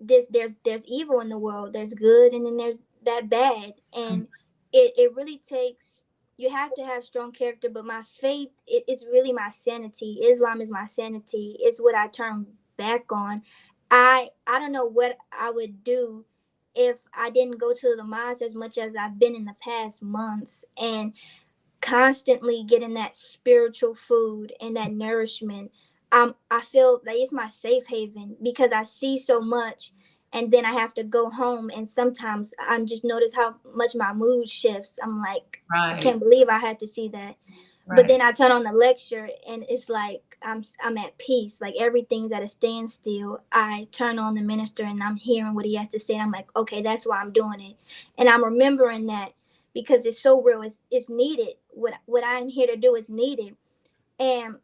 There's evil in the world. There's good, and then there's that bad. And it really takes, you have to have strong character, but my faith, it's really my sanity. Islam is my sanity. It's what I turn back on. I don't know what I would do if I didn't go to the mosque as much as I've been in the past months, and constantly getting that spiritual food and that nourishment. I feel like it's my safe haven because I see so much, and then I have to go home, and sometimes I just notice how much my mood shifts. I'm like, I Right. can't believe I had to see that. But then I turn on the lecture, and it's like I'm at peace. Like everything's at a standstill. I turn on the minister, and I'm hearing what he has to say. And I'm like, okay, that's why I'm doing it, and I'm remembering that because it's so real. It's needed. What I'm here to do is needed, and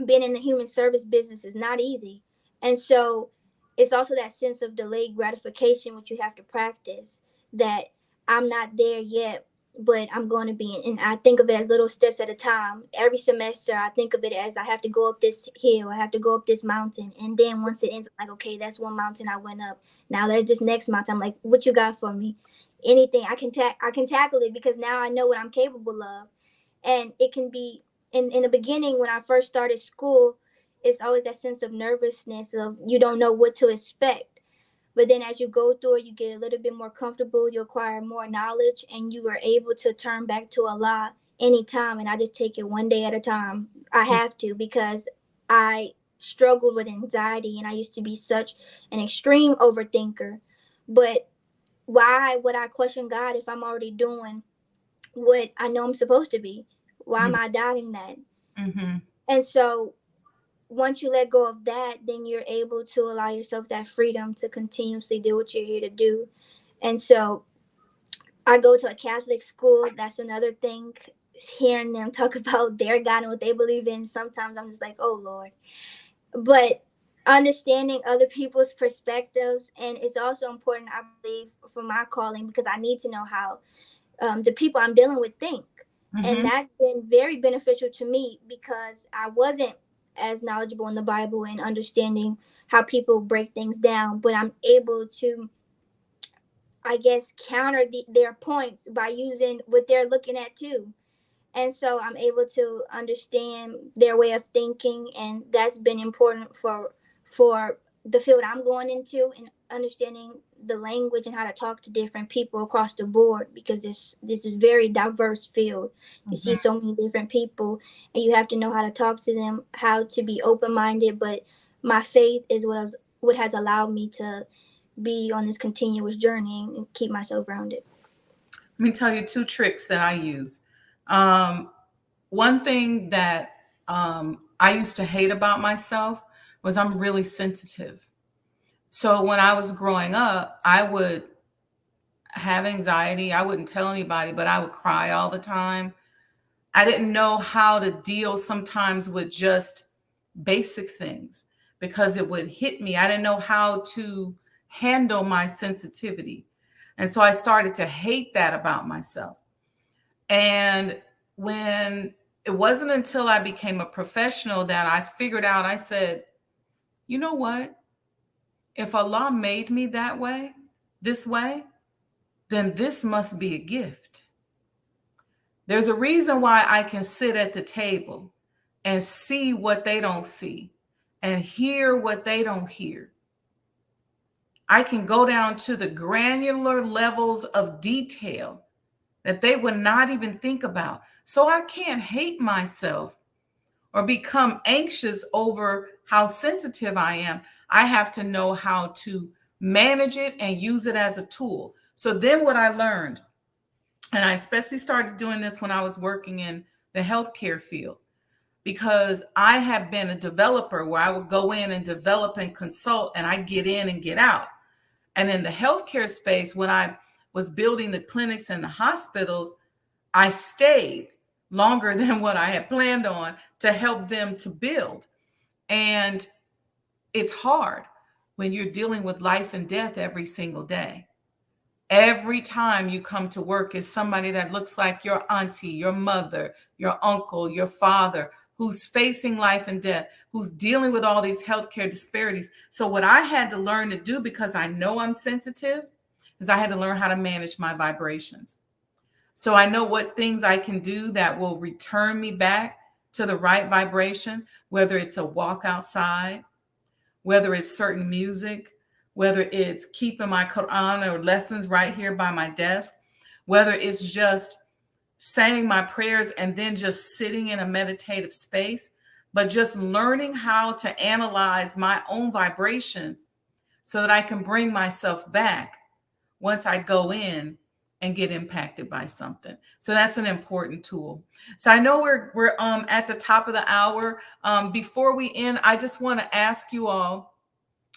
being in the human service business is not easy. And so it's also that sense of delayed gratification which you have to practice, that I'm not there yet, but I'm going to be. And I think of it as little steps at a time. Every semester I think of it as I have to go up this hill, I have to go up this mountain, and then once it ends, I'm like, okay, that's one mountain I went up. Now there's this next mountain. I'm like, what you got for me? Anything I can tackle it, because now I know what I'm capable of. And it can be, in the beginning when I first started school, it's always that sense of nervousness of you don't know what to expect. But then as you go through it, you get a little bit more comfortable, you acquire more knowledge, and you are able to turn back to Allah anytime. And I just take it one day at a time. I have to, because I struggled with anxiety, and I used to be such an extreme overthinker. But why would I question God if I'm already doing what I know I'm supposed to be? Why am I doubting that? Mm-hmm. And so once you let go of that, then you're able to allow yourself that freedom to continuously do what you're here to do. And so I go to a Catholic school. That's another thing. Hearing them talk about their God and what they believe in, sometimes I'm just like, oh Lord. But understanding other people's perspectives, and it's also important, I believe, for my calling, because I need to know how the people I'm dealing with think. And Mm-hmm. that's been very beneficial to me because I wasn't as knowledgeable in the Bible and understanding how people break things down, but I'm able to, I guess, counter their points by using what they're looking at too. And so I'm able to understand their way of thinking, and that's been important for the field I'm going into, and understanding the language and how to talk to different people across the board, because this is very diverse field. You see so many different people, and you have to know how to talk to them, how to be open-minded. But my faith is what has allowed me to be on this continuous journey and keep myself grounded. Let me tell you two tricks that I use. One thing that I used to hate about myself was I'm really sensitive. So when I was growing up, I would have anxiety. I wouldn't tell anybody, but I would cry all the time. I didn't know how to deal sometimes with just basic things because it would hit me. I didn't know how to handle my sensitivity. And so I started to hate that about myself. And when it wasn't until I became a professional that I figured out, I said, you know what? If Allah made me that way, this way, then this must be a gift. There's a reason why I can sit at the table and see what they don't see and hear what they don't hear. I can go down to the granular levels of detail that they would not even think about. So I can't hate myself or become anxious over how sensitive I am. I have to know how to manage it and use it as a tool. So then what I learned, and I especially started doing this when I was working in the healthcare field, because I have been a developer where I would go in and develop and consult, and I get in and get out. And in the healthcare space, when I was building the clinics and the hospitals, I stayed longer than what I had planned on to help them to build. And it's hard when you're dealing with life and death every single day. Every time you come to work is somebody that looks like your auntie, your mother, your uncle, your father, who's facing life and death, who's dealing with all these healthcare disparities. So what I had to learn to do, because I know I'm sensitive, is I had to learn how to manage my vibrations. So I know what things I can do that will return me back to the right vibration, whether it's a walk outside, whether it's certain music, whether it's keeping my Quran or lessons right here by my desk, whether it's just saying my prayers and then just sitting in a meditative space, but just learning how to analyze my own vibration so that I can bring myself back once I go in and get impacted by something. So that's an important tool. So I know we're at the top of the hour. Before we end, I just want to ask you all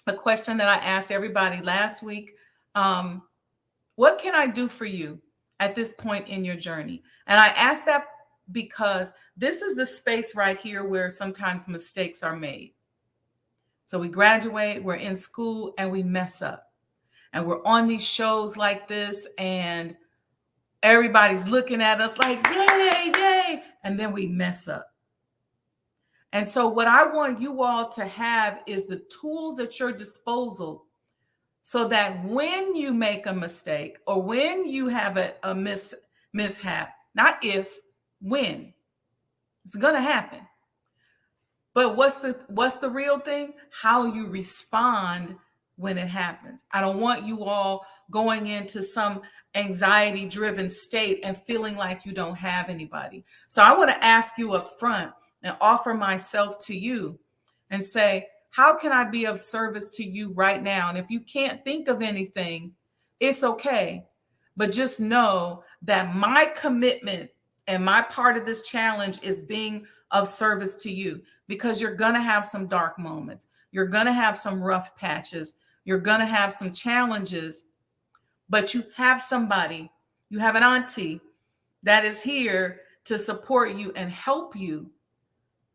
a question that I asked everybody last week. What can I do for you at this point in your journey? And I asked that because this is the space right here where sometimes mistakes are made. So we graduate, we're in school, and we mess up. And we're on these shows like this, and everybody's looking at us like, yay, yay. And then we mess up. And so what I want you all to have is the tools at your disposal so that when you make a mistake or when you have a mishap, not if, when, it's going to happen. But what's the real thing? How you respond when it happens. I don't want you all going into some anxiety driven state and feeling like you don't have anybody. So I want to ask you up front and offer myself to you and say, how can I be of service to you right now? And if you can't think of anything, it's okay. But just know that my commitment and my part of this challenge is being of service to you, because you're going to have some dark moments. You're going to have some rough patches. You're going to have some challenges, but you have somebody, you have an auntie that is here to support you and help you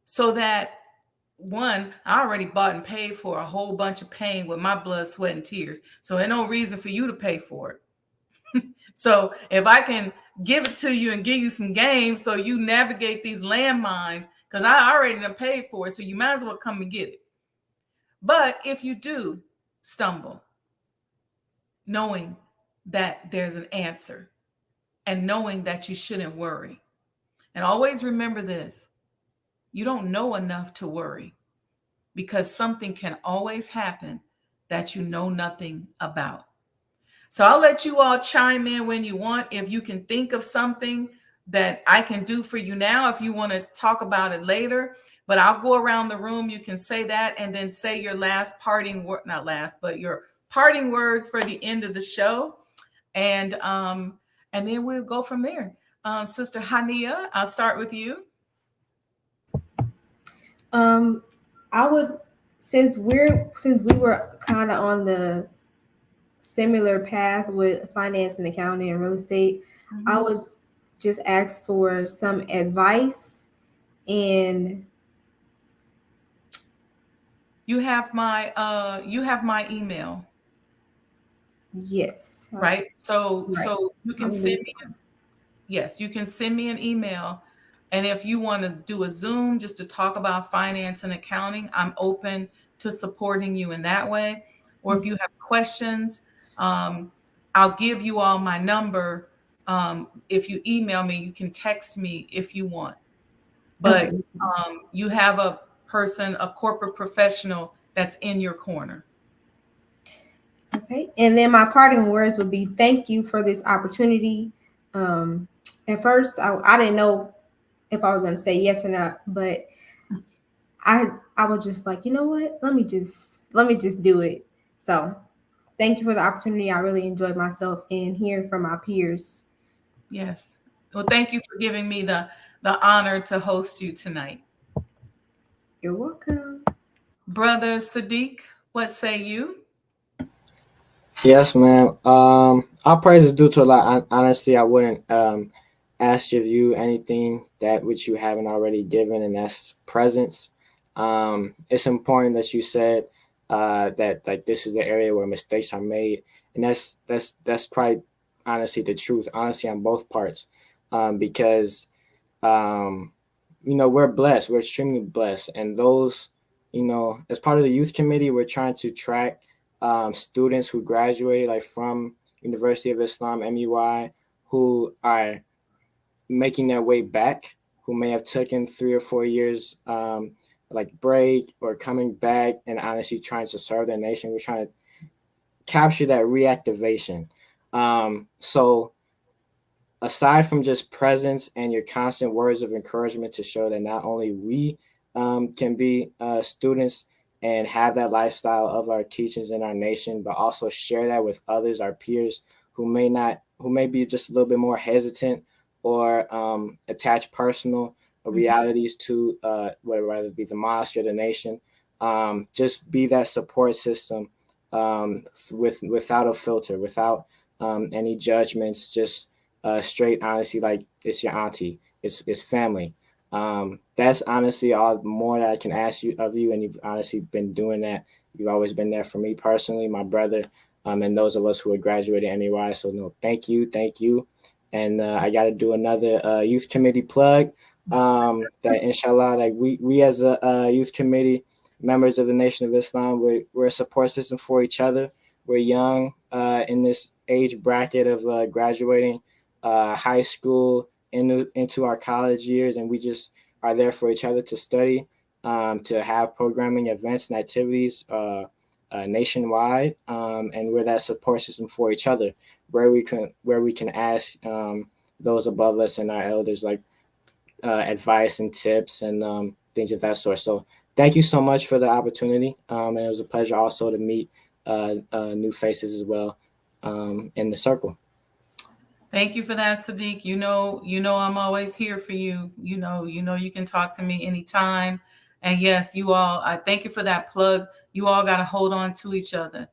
so that, one, I already bought and paid for a whole bunch of pain with my blood, sweat, and tears. So there's no reason for you to pay for it. So if I can give it to you and give you some games so you navigate these landmines, because I already done paid for it, so you might as well come and get it. But if you do stumble, knowing that there's an answer and knowing that you shouldn't worry. And always remember this, you don't know enough to worry, because something can always happen that you know nothing about. So I'll let you all chime in when you want. If you can think of something that I can do for you now, if you want to talk about it later, but I'll go around the room. You can say that and then say your last parting word, not last, but your parting words for the end of the show. And then we'll go from there. Sister Hania, I'll start with you. I would, since we were kind of on the similar path with finance and accounting and real estate, I would just ask for some advice. And you have my email. Yes. Right. So you can send me. Yes, you can send me an email. And if you want to do a Zoom just to talk about finance and accounting, I'm open to supporting you in that way. Or if you have questions, I'll give you all my number. If you email me, you can text me if you want. But you have a person, a corporate professional that's in your corner. Okay. And then my parting words would be, thank you for this opportunity. At first, I didn't know if I was going to say yes or not, but I was just like, you know what? Let me just do it. So thank you for the opportunity. I really enjoyed myself and hearing from my peers. Yes. Well, thank you for giving me the honor to host you tonight. You're welcome. Brother Sadiq, what say you? Yes, ma'am. Our praise is due to Allah. Honestly, I wouldn't ask of you anything that which you haven't already given, and that's presence. It's important that you said that like this is the area where mistakes are made, and that's probably honestly the truth. Honestly, on both parts, because we're blessed. We're extremely blessed, and those, as part of the youth committee, we're trying to track students who graduated like from University of Islam, MUI, who are making their way back, who may have taken 3 or 4 years like break or coming back and honestly trying to serve their nation. We're trying to capture that reactivation. So aside from just presence and your constant words of encouragement to show that not only we can be students and have that lifestyle of our teachings in our nation, but also share that with others, our peers who may be just a little bit more hesitant or attach personal realities to whether it be the mosque or the nation. Just be that support system without a filter, without any judgments, just straight honesty, like it's your auntie, it's family. That's honestly all more that I can ask you of you, and you've honestly been doing that. You've always been there for me personally, my brother, and those of us who are graduating NAY. So no, thank you. And I got to do another youth committee plug. That inshallah, like we as a youth committee, members of the Nation of Islam, we're a support system for each other. We're young in this age bracket of graduating high school into our college years, and we just are there for each other to study, to have programming events and activities nationwide, and we're that support system for each other, where we can ask those above us and our elders like advice and tips and things of that sort. So thank you so much for the opportunity, and it was a pleasure also to meet new faces as well in the circle. Thank you for that, Sadiq. You know, I'm always here for you. You know, you can talk to me anytime. And yes, you all, I thank you for that plug. You all got to hold on to each other.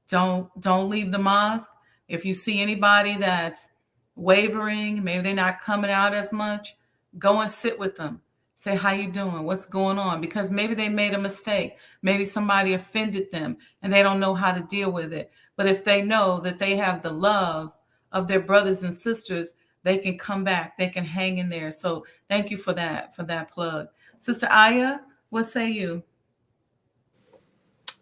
Don't leave the mosque. If you see anybody that's wavering, maybe they're not coming out as much, go and sit with them. Say, how you doing? What's going on? Because maybe they made a mistake. Maybe somebody offended them and they don't know how to deal with it. But if they know that they have the love of their brothers and sisters, they can come back. They can hang in there. So thank you for that plug. Sister Aya, what say you?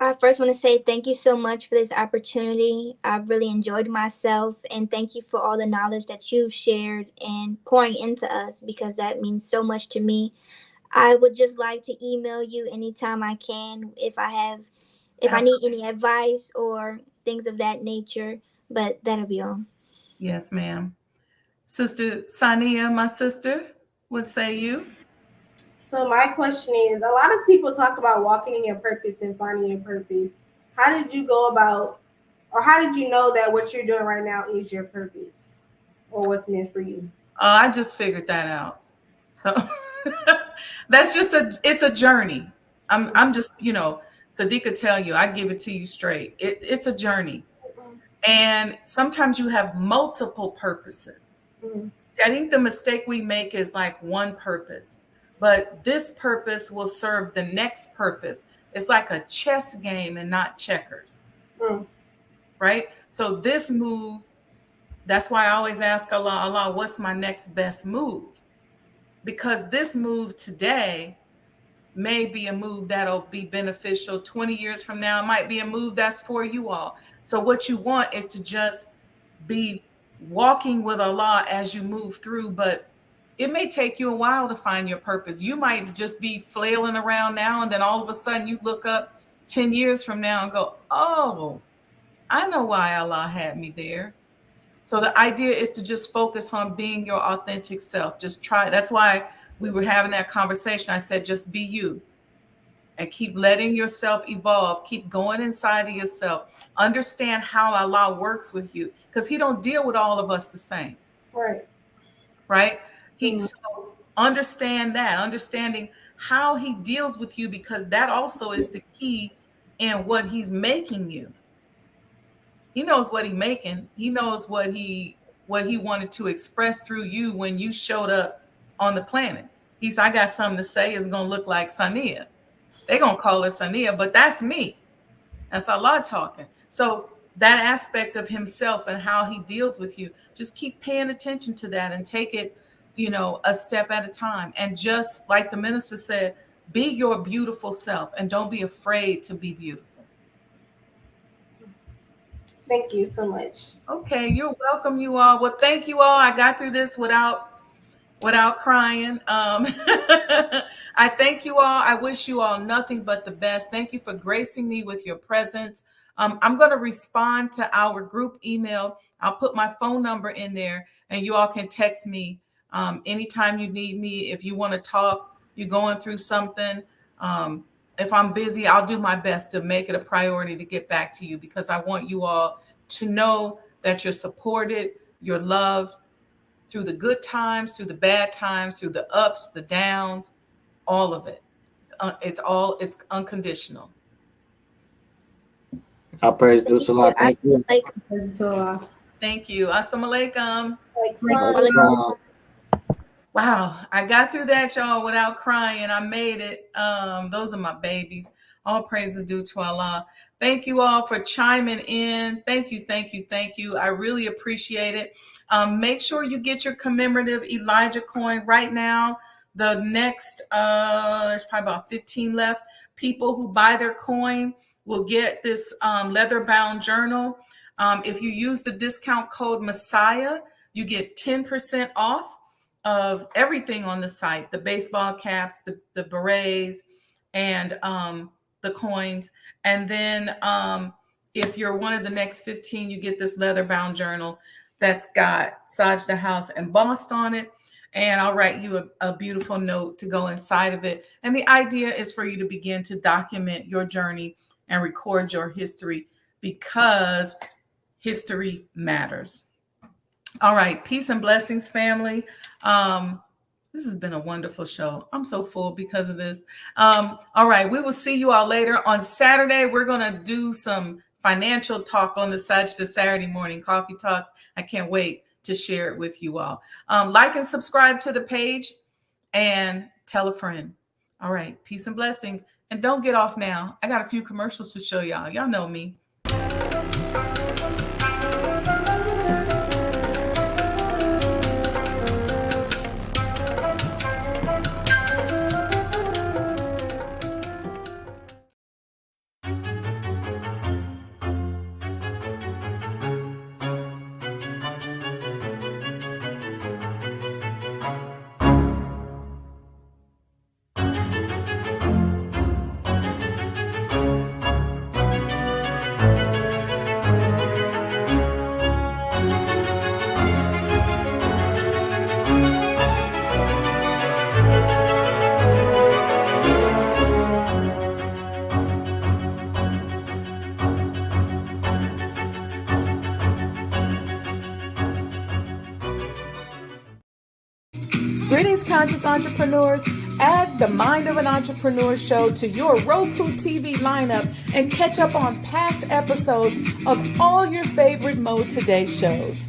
I first want to say thank you so much for this opportunity. I've really enjoyed myself, and thank you for all the knowledge that you've shared and pouring into us, because that means so much to me. I would just like to email you anytime I can if I need any advice or things of that nature, but that'll be all. Yes, ma'am. Sister Sania, my sister, what say you? So my question is, a lot of people talk about walking in your purpose and finding your purpose. How did you go about, or how did you know that what you're doing right now is your purpose or what's meant for you? I just figured that out. So that's just it's a journey. I'm just, Sadiq could tell you, I give it to you straight. It's a journey. And sometimes you have multiple purposes. See, I think the mistake we make is like one purpose, but this purpose will serve the next purpose. It's like a chess game and not checkers. Right? So this move, that's why I always ask Allah, what's my next best move? Because this move today may be a move that'll be beneficial 20 years from now. It might be a move that's for you all. So what you want is to just be walking with Allah as you move through, but it may take you a while to find your purpose. You might just be flailing around now, and then all of a sudden you look up 10 years from now and go, oh, I know why Allah had me there. So the idea is to just focus on being your authentic self. Just try. That's why we were having that conversation. I said, just be you and keep letting yourself evolve. Keep going inside of yourself. Understand how Allah works with you, because he don't deal with all of us the same. Right. So understand that, understanding how he deals with you, because that also is the key in what he's making you. He knows what he's making. He knows what he wanted to express through you when you showed up on the planet. He said, I got something to say. It's going to look like Sania. They're going to call it Sania, but that's me. That's Allah talking. So that aspect of himself and how he deals with you, just keep paying attention to that and take it, a step at a time. And just like the minister said, be your beautiful self and don't be afraid to be beautiful. Thank you so much. Okay, you're welcome, you all. Well, thank you all. I got through this without without crying. I thank you all. I wish you all nothing but the best. Thank you for gracing me with your presence. I'm going to respond to our group email. I'll put my phone number in there, and you all can text me anytime you need me. If you want to talk, you're going through something. If I'm busy, I'll do my best to make it a priority to get back to you, because I want you all to know that you're supported, you're loved through the good times, through the bad times, through the ups, the downs, all of it. It's unconditional. All praise due to Allah. Thank you. Thank you. Assalamu alaikum. Waalaikumsalam. Wow, I got through that, y'all, without crying. I made it. Those are my babies. All praises due to Allah. Thank you all for chiming in. Thank you, thank you, thank you. I really appreciate it. Make sure you get your commemorative Elijah coin right now. The next, there's probably about 15 left. People who buy their coin will get this leather-bound journal. If you use the discount code Messiah, you get 10% off of everything on the site, the baseball caps, the berets, and the coins. And then if you're one of the next 15, you get this leather-bound journal that's got Sajdah House embossed on it. And I'll write you a beautiful note to go inside of it. And the idea is for you to begin to document your journey and record your history, because history matters. All right. Peace and blessings, family. This has been a wonderful show. I'm so full because of this. All right. We will see you all later. On Saturday, we're going to do some financial talk on the Sajdah Saturday morning coffee talks. I can't wait to share it with you all. Like and subscribe to the page and tell a friend. All right. Peace and blessings. And don't get off now. I got a few commercials to show y'all. Y'all know me. Greetings, conscious entrepreneurs. Add the Mind of an Entrepreneur show to your Roku TV lineup and catch up on past episodes of all your favorite Mo Today shows.